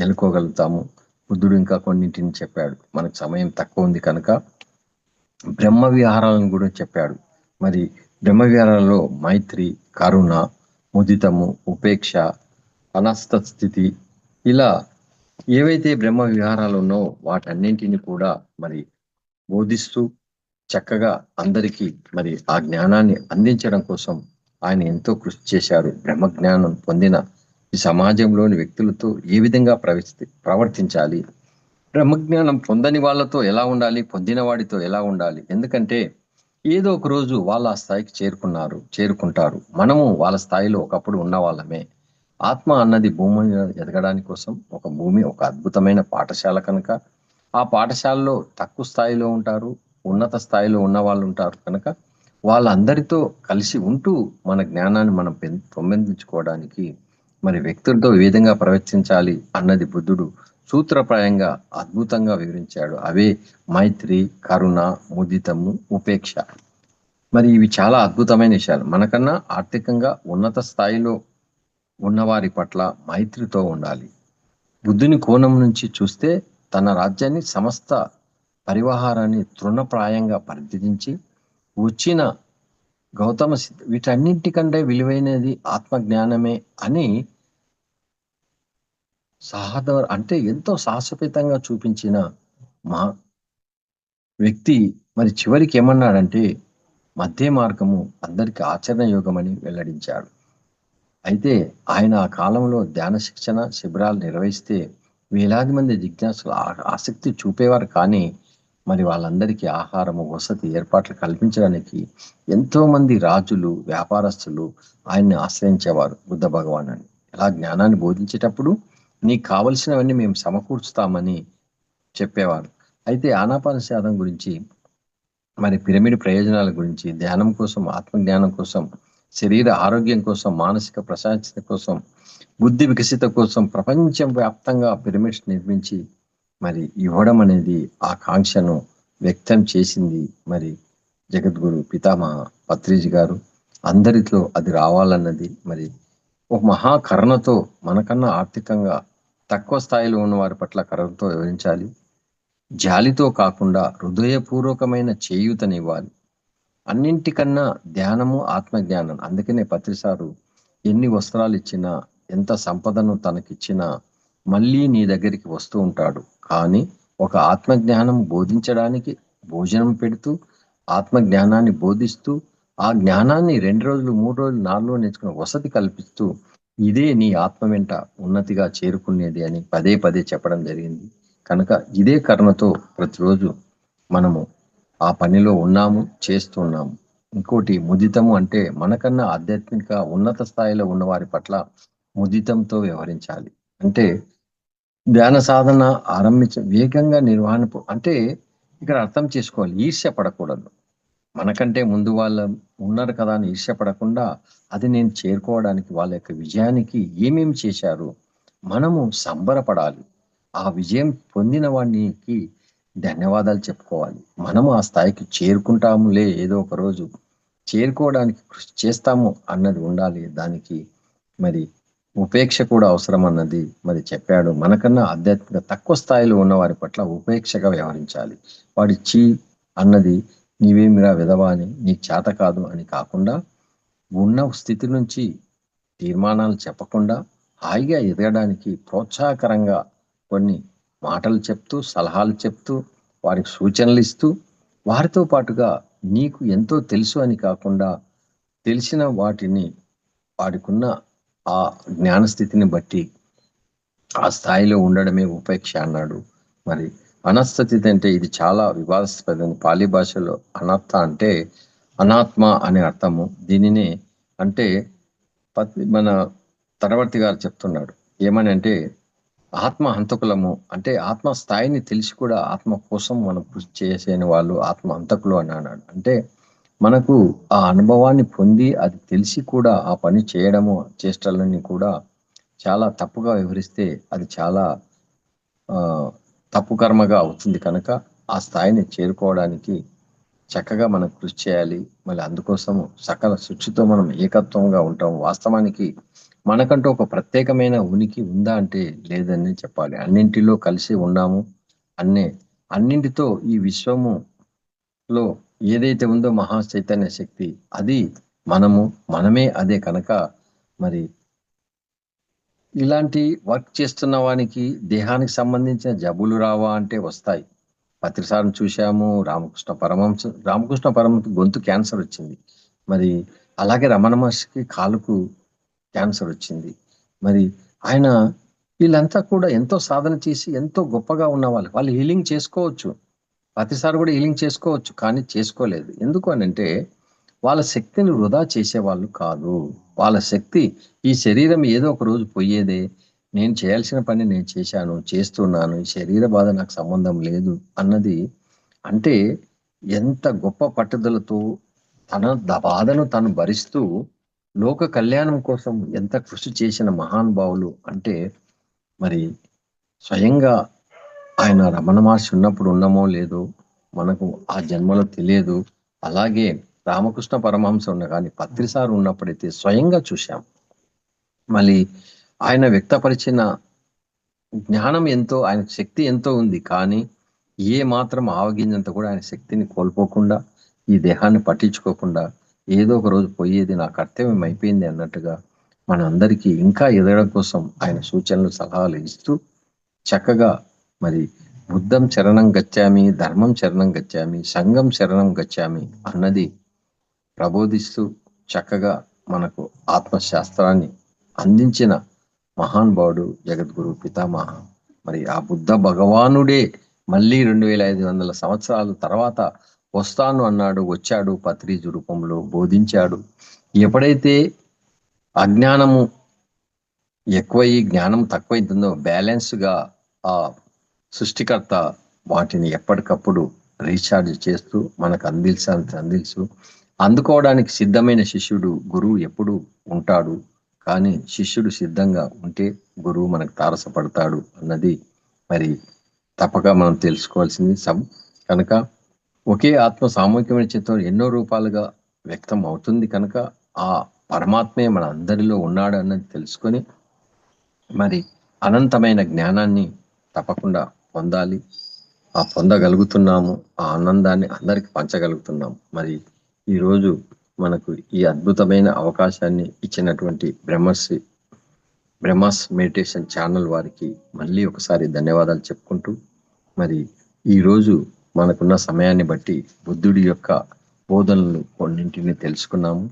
ఎన్నుకోగలుగుతాము. బుద్ధుడు ఇంకా కొన్నింటిని చెప్పాడు. మనకు సమయం తక్కువ ఉంది కనుక బ్రహ్మ విహారాలను కూడా చెప్పాడు. మరి బ్రహ్మ విహారాలలో మైత్రి, కరుణ, ముదితము, ఉపేక్ష, అనస్త స్థితి, ఇలా ఏవైతే బ్రహ్మ విహారాలు ఉన్నాయో వాటన్నింటిని కూడా మరి బోధిస్తూ చక్కగా అందరికీ మరి ఆ జ్ఞానాన్ని అందించడం కోసం ఆయన ఎంతో కృషి చేశారు. బ్రహ్మ జ్ఞానం పొందిన ఈ సమాజంలోని వ్యక్తులతో ఏ విధంగా ప్రవర్తించాలి, బ్రహ్మజ్ఞానం పొందని వాళ్ళతో ఎలా ఉండాలి, పొందిన వాడితో ఎలా ఉండాలి. ఎందుకంటే ఏదో ఒక రోజు వాళ్ళ ఆ స్థాయికి చేరుకుంటారు. మనము వాళ్ళ స్థాయిలో ఒకప్పుడు ఉన్న వాళ్ళమే. ఆత్మ అన్నది భూమి మీద ఎదగడానికి కోసం ఒక అద్భుతమైన పాఠశాల కనుక ఆ పాఠశాలలో తక్కువ స్థాయిలో ఉంటారు, ఉన్నత స్థాయిలో ఉన్న వాళ్ళు ఉంటారు కనుక వాళ్ళందరితో కలిసి ఉంటూ మన జ్ఞానాన్ని మనం పెంపొందించుకోవడానికి మరి వ్యక్తులతో ఏ విధంగా ప్రవర్తించాలి అన్నది బుద్ధుడు సూత్రప్రాయంగా అద్భుతంగా వివరించాడు. అవే మైత్రి, కరుణ, ముదితము, ఉపేక్ష. మరి ఇవి చాలా అద్భుతమైన విషయాలు. మనకన్నా ఆర్థికంగా ఉన్నత స్థాయిలో ఉన్నవారి పట్ల మైత్రితో ఉండాలి. బుద్ధుని కోణం నుంచి చూస్తే తన రాజ్యాన్ని, సమస్త పరివాహారాన్ని తృణప్రాయంగా పరిత్యజించి వచ్చిన గౌతమ వీటన్నింటికంటే విలువైనది ఆత్మజ్ఞానమే అని అంటే ఎంతో సాహసోపేతంగా చూపించిన మా వ్యక్తి మరి చివరికి ఏమన్నాడంటే మధ్య మార్గము అందరికి ఆచరణ యోగమని వెల్లడించాడు. అయితే ఆయన ఆ కాలంలో ధ్యాన శిక్షణ శిబిరాలు నిర్వహిస్తే వేలాది మంది జిజ్ఞాసులు ఆసక్తి చూపేవారు. కానీ మరి వాళ్ళందరికీ ఆహారము, వసతి ఏర్పాట్లు కల్పించడానికి ఎంతో మంది రాజులు, వ్యాపారస్తులు ఆయన్ని ఆశ్రయించేవారు. బుద్ధ భగవానుని ఇలా జ్ఞానాన్ని బోధించేటప్పుడు నీకు కావలసినవన్నీ మేము సమకూర్చుతామని చెప్పేవారు. అయితే ఆనాపానసతి గురించి, మరి పిరమిడ్ ప్రయోజనాల గురించి, ధ్యానం కోసం, ఆత్మజ్ఞానం కోసం, శరీర ఆరోగ్యం కోసం, మానసిక ప్రశాంతత కోసం, బుద్ధి వికసిత కోసం ప్రపంచం వ్యాప్తంగా పిరమిడ్స్ నిర్మించి మరి ఇవ్వడం అనేది ఆ కాంక్షను వ్యక్తం చేసింది మరి జగద్గురు పితామహ పత్రిజీ గారు. అందరితో అది రావాలన్నది మరి ఒక మహా కరుణతో, మనకన్నా ఆర్థికంగా తక్కువ స్థాయిలో ఉన్న వారి పట్ల కరుణతో వివరించాలి. జాలితో కాకుండా హృదయపూర్వకమైన చేయూతనివ్వాలి. అన్నింటికన్నా ధ్యానము, ఆత్మజ్ఞానం. అందుకనే పత్రిసారు ఎన్ని వస్త్రాలు ఇచ్చినా, ఎంత సంపదను తనకిచ్చినా మళ్ళీ నీ దగ్గరికి వస్తూ ఉంటాడు. కానీ ఒక ఆత్మజ్ఞానం బోధించడానికి భోజనం పెడుతూ, ఆత్మజ్ఞానాన్ని బోధిస్తూ, ఆ జ్ఞానాన్ని 2 రోజులు, 3 రోజులు, 4 రోజులు నేర్చుకున్న వసతి కల్పిస్తూ ఇదే నీ ఆత్మ వెంట ఉన్నతిగా చేరుకునేది అని పదే పదే చెప్పడం జరిగింది. కనుక ఇదే కరుణతో ప్రతిరోజు మనము ఆ పనిలో ఉన్నాము, చేస్తున్నాము. ఇంకోటి ముదితము అంటే మనకన్నా ఆధ్యాత్మిక ఉన్నత స్థాయిలో ఉన్న వారి పట్ల ముదితంతో వ్యవహరించాలి. అంటే ధ్యాన సాధన వేగంగా నిర్వహణ అంటే ఇక్కడ అర్థం చేసుకోవాలి, ఈర్ష్య పడకూడదు. మనకంటే ముందు వాళ్ళు ఉన్నారు కదా అని ఈర్ష్య పడకుండా అది నేను చేరుకోవడానికి వాళ్ళ యొక్క విజయానికి ఏమేమి చేశారు మనము సంబరపడాలి. ఆ విజయం పొందిన వానికి ధన్యవాదాలు చెప్పుకోవాలి. మనము ఆ స్థాయికి చేరుకుంటాములే ఏదో ఒక రోజు, చేరుకోవడానికి కృషి చేస్తాము అన్నది ఉండాలి. దానికి మరి ఉపేక్ష కూడా అవసరం అన్నది మరి చెప్పాడు. మనకన్నా ఆధ్యాత్మిక తక్కువ స్థాయిలో ఉన్న వారి పట్ల ఉపేక్షగా వ్యవహరించాలి. వాడి చీ అన్నది నీవేమిరా విధవా అని, నీకు చేత కాదు అని కాకుండా ఉన్న స్థితి నుంచి తీర్మానాలు చెప్పకుండా హాయిగా ఎదగడానికి ప్రోత్సాహకరంగా కొన్ని మాటలు చెప్తూ, సలహాలు చెప్తూ, వారికి సూచనలు ఇస్తూ, వారితో పాటుగా నీకు ఎంతో తెలుసు అని కాకుండా తెలిసిన వాటిని వాడికున్న ఆ జ్ఞాన స్థితిని బట్టి ఆ స్థాయిలో ఉండడమే ఉపేక్ష అన్నాడు. మరి అనస్థితి అంటే ఇది చాలా వివాదాస్పదం. పాలి భాషలో అనర్థ అంటే అనాత్మ అనే అర్థము. దీనినే అంటే మన తరవర్తి గారు చెప్తున్నాడు. ఏమని అంటే ఆత్మ హంతకులము అంటే ఆత్మ స్థాయిని తెలిసి కూడా ఆత్మ కోసం మనం కృషి చేసేని వాళ్ళు ఆత్మ హంతకులు అని అన్నాడు. అంటే మనకు ఆ అనుభవాన్ని పొంది అది తెలిసి కూడా ఆ పని చేయడము చేష్టలని కూడా చాలా తప్పుగా వివరిస్తే అది చాలా ఆ, తప్పు కర్మగా అవుతుంది. కనుక ఆ స్థాయిని చేరుకోవడానికి చక్కగా మనం కృషి చేయాలి. మళ్ళీ అందుకోసము సకల శుచితో మనం ఏకత్వంగా ఉంటాం. వాస్తవానికి మనకంటూ ఒక ప్రత్యేకమైన ఉనికి ఉందా అంటే లేదని చెప్పాలి. అన్నింటిలో కలిసి ఉన్నాము. అన్నే అన్నింటితో ఈ విశ్వములో ఏదైతే ఉందో మహా చైతన్య శక్తి అది మనము మనమే అదే కనుక మరి ఇలాంటి వర్క్ చేస్తున్న వానికి దేహానికి సంబంధించిన జబ్బులు రావా అంటే వస్తాయి. ప్రతిసారి చూశాము. రామకృష్ణ పరమహంస గొంతు క్యాన్సర్ వచ్చింది. మరి అలాగే రమణ మహర్షికి కాలుకు క్యాన్సర్ వచ్చింది. మరి ఆయన వీళ్ళంతా కూడా ఎంతో సాధన చేసి ఎంతో గొప్పగా ఉన్న వాళ్ళు హీలింగ్ చేసుకోవచ్చు. ప్రతిసారి కూడా హీలింగ్ చేసుకోవచ్చు, కానీ చేసుకోలేదు. ఎందుకు అనంటే వాళ్ళ శక్తిని వృధా చేసేవాళ్ళు కాదు. వాళ్ళ శక్తి ఈ శరీరం ఏదో ఒక రోజు పోయేదే. నేను చేయాల్సిన పని నేను చేశాను, చేస్తున్నాను. ఈ శరీర బాధ నాకు సంబంధం లేదు అన్నది అంటే ఎంత గొప్ప పట్టుదలతో తన బాధను తను భరిస్తూ లోక కళ్యాణం కోసం ఎంత కృషి చేసిన మహానుభావులు అంటే మరి స్వయంగా ఆయన రమణ మహర్షి ఉన్నప్పుడు ఉన్నామో లేదో మనకు ఆ జన్మలో తెలియదు. అలాగే రామకృష్ణ పరమహంస ఉన్న కానీ పత్రిసారు ఉన్నప్పుడైతే స్వయంగా చూశాం. మళ్ళీ ఆయన వ్యక్తపరిచిన జ్ఞానం ఎంతో, ఆయన శక్తి ఎంతో ఉంది. కానీ ఏ మాత్రం ఆవగింజంత కూడా ఆయన శక్తిని కోల్పోకుండా ఈ దేహాన్ని పట్టించుకోకుండా ఏదో ఒక రోజు పోయేది నా కర్తవ్యం అయిపోయింది అన్నట్టుగా మనందరికీ ఇంకా ఎదగడం కోసం ఆయన సూచనలు సలహాలు ఇస్తూ చక్కగా మరి బుద్ధం శరణం గచ్చామి, ధర్మం శరణం గచ్చామి, సంఘం శరణం గచ్చామి అన్నది ప్రబోధిస్తూ చక్కగా మనకు ఆత్మశాస్త్రాన్ని అందించిన మహానుభావుడు జగద్గురు పితామహ. మరి ఆ బుద్ధ భగవానుడే మళ్ళీ 2500 సంవత్సరాల తర్వాత వస్తాను అన్నాడు. వచ్చాడు, పత్రిజు రూపంలో బోధించాడు. ఎప్పుడైతే అజ్ఞానము ఎక్కువై జ్ఞానం తక్కువైతుందో బ్యాలెన్స్గా ఆ సృష్టికర్త వాటిని ఎప్పటికప్పుడు రీఛార్జ్ చేస్తూ మనకు అందించు అందుకోవడానికి సిద్ధమైన శిష్యుడు గురువు ఎప్పుడు ఉంటాడు. కానీ శిష్యుడు సిద్ధంగా ఉంటే గురువు మనకు తారసపడతాడు అన్నది మరి తప్పక మనం తెలుసుకోవాల్సింది కనుక ఒకే ఆత్మ సామూహికమైన చిత్తం ఎన్నో రూపాలుగా వ్యక్తం అవుతుంది. కనుక ఆ పరమాత్మే మన అందరిలో ఉన్నాడు అన్నది తెలుసుకొని మరి అనంతమైన జ్ఞానాన్ని తప్పకుండా పొందాలి. ఆ పొందగలుగుతున్నాము. ఆ ఆనందాన్ని అందరికి పంచగలుగుతున్నాము. మరి ఈరోజు మనకు ఈ అద్భుతమైన అవకాశాన్ని ఇచ్చినటువంటి బ్రహ్మస్ మెడిటేషన్ ఛానల్ వారికి మళ్ళీ ఒకసారి ధన్యవాదాలు చెప్పుకుంటూ మరి ఈరోజు మనకున్న సమయాన్ని బట్టి బుద్ధుడి యొక్క బోధనలు కొన్నింటిని తెలుసుకున్నాము.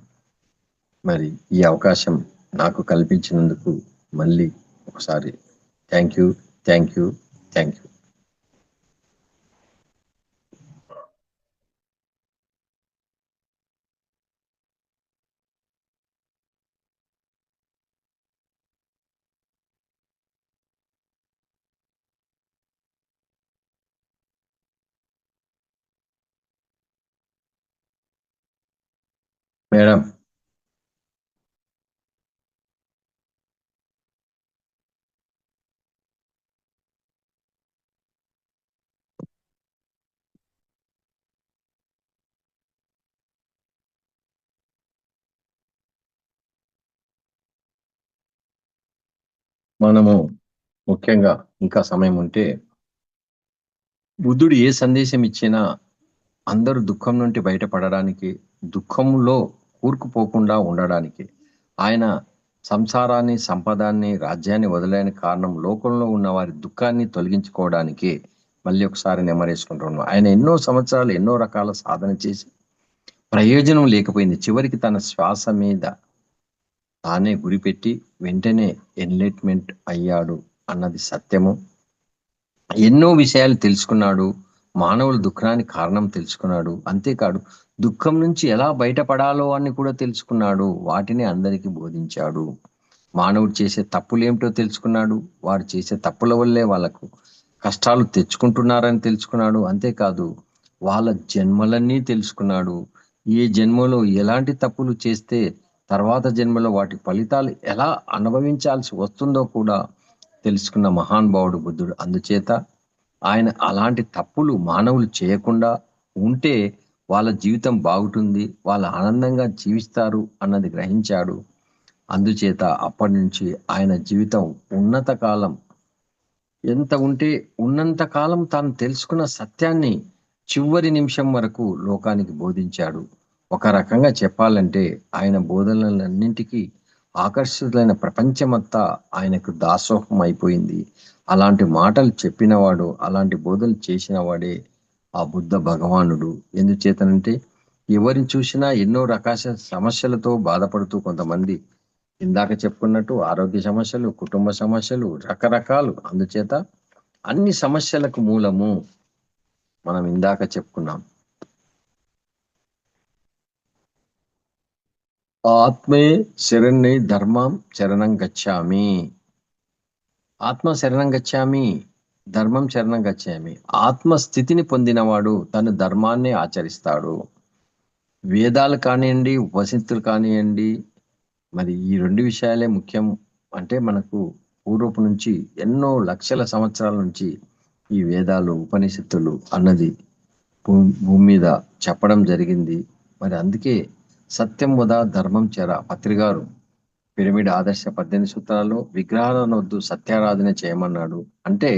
మరి ఈ అవకాశం నాకు కల్పించినందుకు మళ్ళీ ఒకసారి thank you, thank you, thank you. Madam. మనము ముఖ్యంగా ఇంకా సమయం ఉంటే బుద్ధుడు ఏ సందేశం ఇచ్చినా అందరూ దుఃఖం నుండి బయటపడడానికి, దుఃఖంలో కూరుకుపోకుండా ఉండడానికి, ఆయన సంసారాన్ని, సంపదాన్ని, రాజ్యాన్ని వదిలేని కారణం లోకంలో ఉన్న వారి దుఃఖాన్ని తొలగించుకోవడానికే. మళ్ళీ ఒకసారి నెమరేసుకుంటున్నాం. ఆయన ఎన్నో సంవత్సరాలు ఎన్నో రకాల సాధన చేసి ప్రయోజనం లేకపోయింది. చివరికి తన శ్వాస మీద తానే గురిపెట్టి వెంటనే ఎన్లైట్మెంట్ అయ్యాడు అన్నది సత్యము. ఎన్నో విషయాలు తెలుసుకున్నాడు. మానవుల దుఃఖానికి కారణం తెలుసుకున్నాడు. అంతేకాదు దుఃఖం నుంచి ఎలా బయటపడాలో అని కూడా తెలుసుకున్నాడు. వాటిని అందరికీ బోధించాడు. మానవుడు చేసే తప్పులేమిటో తెలుసుకున్నాడు. వారు చేసే తప్పుల వల్లే వాళ్ళకు కష్టాలు తెచ్చుకుంటున్నారని తెలుసుకున్నాడు. అంతేకాదు వాళ్ళ జన్మలన్నీ తెలుసుకున్నాడు. ఏ జన్మలో ఎలాంటి తప్పులు చేస్తే తర్వాత జన్మలో వాటి ఫలితాలు ఎలా అనుభవించాల్సి వస్తుందో కూడా తెలుసుకున్న మహానుభావుడు బుద్ధుడు. అందుచేత ఆయన అలాంటి తప్పులు మానవులు చేయకుండా ఉంటే వాళ్ళ జీవితం బాగుంటుంది, వాళ్ళు ఆనందంగా జీవిస్తారు అన్నది గ్రహించాడు. అందుచేత అప్పటి నుంచి ఆయన జీవితం ఉన్నత కాలం ఎంత ఉంటే ఉన్నంత కాలం తాను తెలుసుకున్న సత్యాన్ని చివరి నిమిషం వరకు లోకానికి బోధించాడు. ఒక రకంగా చెప్పాలంటే ఆయన బోధనలన్నింటికీ ఆకర్షితులైన ప్రపంచమంతా ఆయనకు దాసోహం అయిపోయింది. అలాంటి మాటలు చెప్పినవాడు, అలాంటి బోధనలు చేసిన వాడే ఆ బుద్ధ భగవానుడు. ఎందుచేతనంటే ఎవరిని చూసినా ఎన్నో రకాల సమస్యలతో బాధపడుతూ కొంతమంది ఇందాక చెప్పుకున్నట్టు ఆరోగ్య సమస్యలు, కుటుంబ సమస్యలు రకరకాలు. అందుచేత అన్ని సమస్యలకు మూలము మనం ఇందాక చెప్పుకున్నాం ఆత్మే శరణ్యే ధర్మం శరణం గచ్చామి. ఆత్మ శరణం గచ్చామి, ధర్మం శరణం గచ్చామి. ఆత్మ స్థితిని పొందినవాడు తను ధర్మాన్ని ఆచరిస్తాడు. వేదాలు కానివ్వండి, ఉపనిషత్తులు కానివ్వండి, మరి ఈ రెండు విషయాలే ముఖ్యం. అంటే మనకు పూర్వపు నుంచి ఎన్నో లక్షల సంవత్సరాల నుంచి ఈ వేదాలు, ఉపనిషత్తులు అన్నది భూమి మీద చెప్పడం జరిగింది. మరి అందుకే సత్యం వద ధర్మం చెర పత్రిగారు పిరమిడ్ ఆదర్శ 18 సూత్రాల్లో విగ్రహాలను వద్దు సత్యారాధన చేయమన్నాడు. అంటే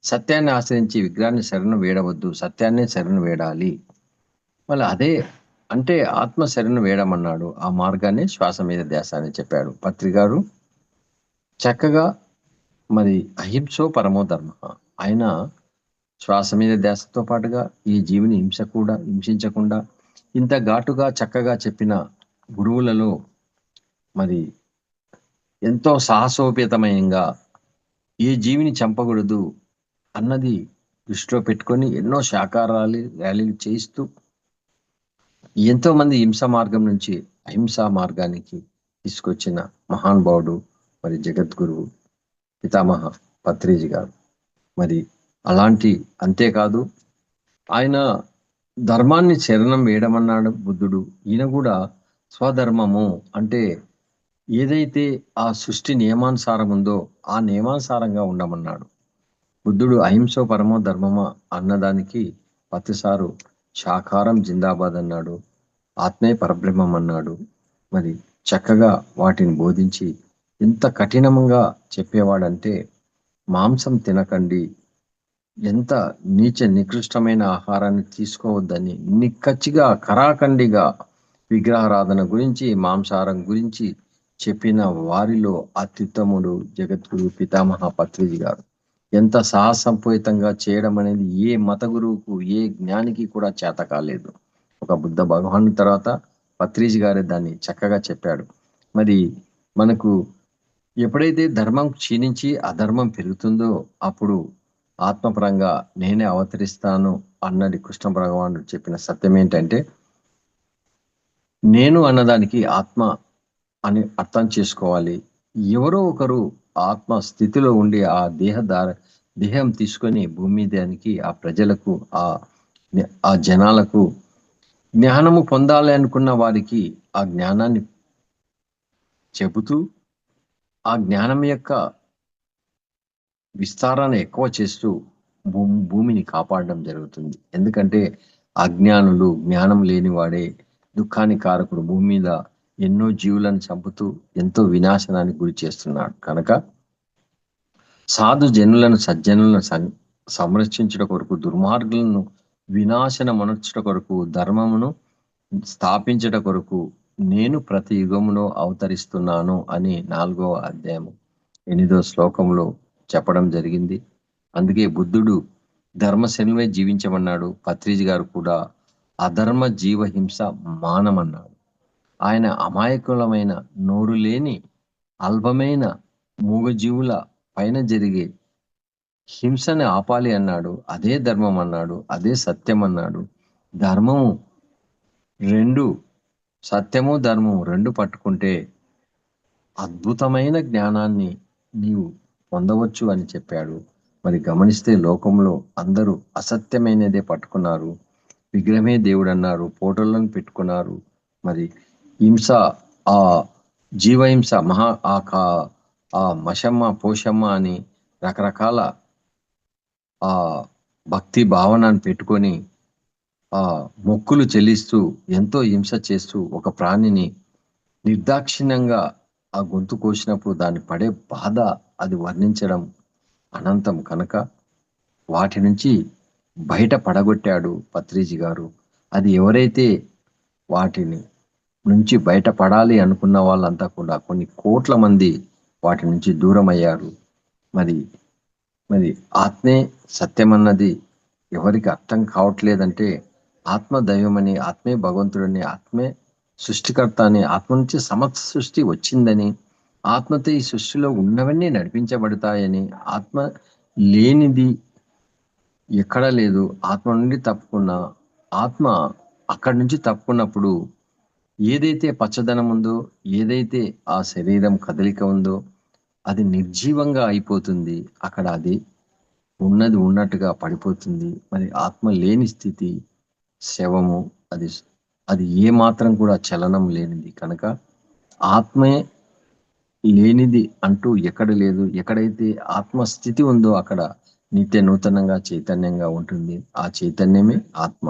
సత్యాన్ని ఆశ్రయించి విగ్రహాన్ని శరణు వేడవద్దు, సత్యాన్నే శరణు వేడాలి. మళ్ళీ అదే అంటే ఆత్మ శరణు వేడమన్నాడు. ఆ మార్గాన్ని శ్వాస మీద ధ్యాస అని చెప్పాడు పత్రిగారు. చక్కగా మరి అహింసో పరమో ధర్మ. ఆయన శ్వాస మీద ధ్యాసతో పాటుగా ఈ జీవిని హింసించకుండా ఇంత ఘాటుగా చక్కగా చెప్పిన గురువులలో మరి ఎంతో సాహసోపేతమయంగా ఏ జీవిని చంపకూడదు అన్నది దృష్టిలో పెట్టుకొని ఎన్నో ర్యాలీలు చేయిస్తూ ఎంతో మంది హింస మార్గం నుంచి అహింసా మార్గానికి తీసుకొచ్చిన మహానుభావుడు మరి జగద్గురువు పితామహ పత్రిజీ గారు. మరి అలాంటి అంతేకాదు ఆయన ధర్మాన్ని శరణం వేయడమన్నాడు బుద్ధుడు. ఈయన కూడా స్వధర్మము అంటే ఏదైతే ఆ సృష్టి నియమానుసారం ఉందో ఆ నియమానుసారంగా ఉండమన్నాడు. బుద్ధుడు అహింసో పరమో ధర్మమా అన్నదానికి ప్రతిసారు శాకారం జిందాబాద్ అన్నాడు, ఆత్మే పరబ్రహ్మం అన్నాడు. మరి చక్కగా వాటిని బోధించి ఎంత కఠినంగా చెప్పేవాడంటే మాంసం తినకండి, ఎంత నీచ నికృష్టమైన ఆహారాన్ని తీసుకోవద్దని నిక్కచ్చిగా కరాఖండిగా విగ్రహారాధన గురించి, మాంసాహారం గురించి చెప్పిన వారిలో అత్యుత్తముడు జగద్గురు పితామహ పత్రిజీ గారు. ఎంత సాహసంపూరితంగా చేయడం అనేది ఏ మత గురువుకు, ఏ జ్ఞానికి కూడా చేత కాలేదు. ఒక బుద్ధ భగవాను తర్వాత పత్రిజీ గారే దాన్ని చక్కగా చెప్పాడు. మరి మనకు ఎప్పుడైతే ధర్మం క్షీణించి అధర్మం పెరుగుతుందో అప్పుడు ఆత్మపరంగా నేనే అవతరిస్తాను అన్నది కృష్ణ భగవానుడు చెప్పిన సత్యం ఏంటంటే, నేను అన్నదానికి ఆత్మ అని అర్థం చేసుకోవాలి. ఎవరో ఒకరు ఆత్మ స్థితిలో ఉండి ఆ దేహం తీసుకొని భూమి మీదానికి ఆ ప్రజలకు ఆ జనాలకు జ్ఞానము పొందాలి అనుకున్న వారికి ఆ జ్ఞానాన్ని చెబుతూ ఆ జ్ఞానం యొక్క విస్తారాన్ని ఎక్కువ చేస్తూ భూమిని కాపాడడం జరుగుతుంది. ఎందుకంటే అజ్ఞానులు, జ్ఞానం లేనివాడే దుఃఖానికి కారకుడు. భూమి మీద ఎన్నో జీవులను చంపుతూ ఎంతో వినాశనానికి గురి చేస్తున్నాడు. కనుక సాధు జనులను సజ్జనులను సంరక్షించుట కొరకు, దుర్మార్గులను వినాశనమనర్చుట కొరకు, ధర్మమును స్థాపించుట కొరకు నేను ప్రతి యుగములో అవతరిస్తున్నాను అని 4వ అధ్యాయము 8వ శ్లోకంలో చెప్పడం జరిగింది. అందుకే బుద్ధుడు ధర్మశనువై జీవించమన్నాడు. పత్రిజీ గారు కూడా అధర్మ జీవహింస మానమన్నాడు. ఆయన అమాయకులమైన, నోరు లేని, అల్పమైన మూగజీవుల పైన జరిగే హింసని ఆపాలి అన్నాడు. అదే ధర్మం అన్నాడు. అదే సత్యం అన్నాడు. ధర్మము రెండు, సత్యము ధర్మము రెండు పట్టుకుంటే అద్భుతమైన జ్ఞానాన్ని నీవు పొందవచ్చు అని చెప్పాడు. మరి గమనిస్తే లోకంలో అందరూ అసత్యమైనదే పట్టుకున్నారు. విగ్రహమే దేవుడు అన్నారు, ఫోటోలను పెట్టుకున్నారు. మరి హింస, ఆ జీవహింస, ఆ మషమ్మ పోషమ్మ అని రకరకాల ఆ భక్తి భావనను పెట్టుకొని ఆ మొక్కులు చెల్లిస్తూ ఎంతో హింస చేస్తూ ఒక ప్రాణిని నిర్దాక్షిణ్యంగా ఆ గొంతు కోసినప్పుడు దాన్ని పడే బాధ అది వర్ణించడం అనంతం కనుక వాటి నుంచి బయట పడగొట్టాడు పత్రిజీ గారు. అది ఎవరైతే వాటిని నుంచి బయటపడాలి అనుకున్న వాళ్ళంతా కూడా కొన్ని కోట్ల మంది వాటి నుంచి దూరం అయ్యారు. మరి మరి ఆత్మే సత్యమన్నది ఎవరికి అర్థం కావట్లేదంటే, ఆత్మ దైవమని, ఆత్మే భగవంతుడని, ఆత్మే సృష్టికర్త అని, ఆత్మ నుంచి సమస్త సృష్టి వచ్చిందని, ఆత్మతో ఈ సృష్టిలో ఉన్నవన్నీ నడిపించబడతాయని, ఆత్మ లేనిది ఎక్కడా లేదు. ఆత్మ నుండి తప్పుకున్న ఆత్మ అక్కడి నుంచి తప్పుకున్నప్పుడు ఏదైతే పచ్చదనం ఉందో, ఏదైతే ఆ శరీరం కదలిక ఉందో అది నిర్జీవంగా అయిపోతుంది. అక్కడ అది ఉన్నది ఉన్నట్టుగా పడిపోతుంది. మరి ఆత్మ లేని స్థితి శవము. అది అది ఏ మాత్రం కూడా చలనం లేనిది కనుక ఆత్మే లేనిది అంటూ ఎక్కడ లేదు. ఎక్కడైతే ఆత్మస్థితి ఉందో అక్కడ నిత్య నూతనంగా చైతన్యంగా ఉంటుంది. ఆ చైతన్యమే ఆత్మ.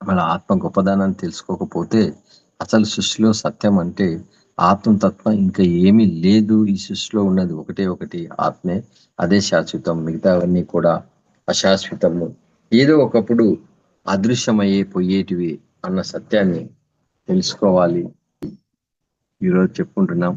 మన ఆత్మ గొప్పదనాన్ని తెలుసుకోకపోతే అసలు సృష్టిలో సత్యం అంటే ఆత్మతత్వం ఇంకా ఏమీ లేదు. ఈ సృష్టిలో ఉన్నది ఒకటే ఒకటి ఆత్మే. అదే శాశ్వతం. మిగతావన్నీ కూడా అశాశ్వతము, ఏదో ఒకప్పుడు అదృశ్యమయ్యే పోయేటివి అన్న సత్యాన్ని తెలుసుకోవాలి. ఈరోజు చెప్పుకుంటున్నాం.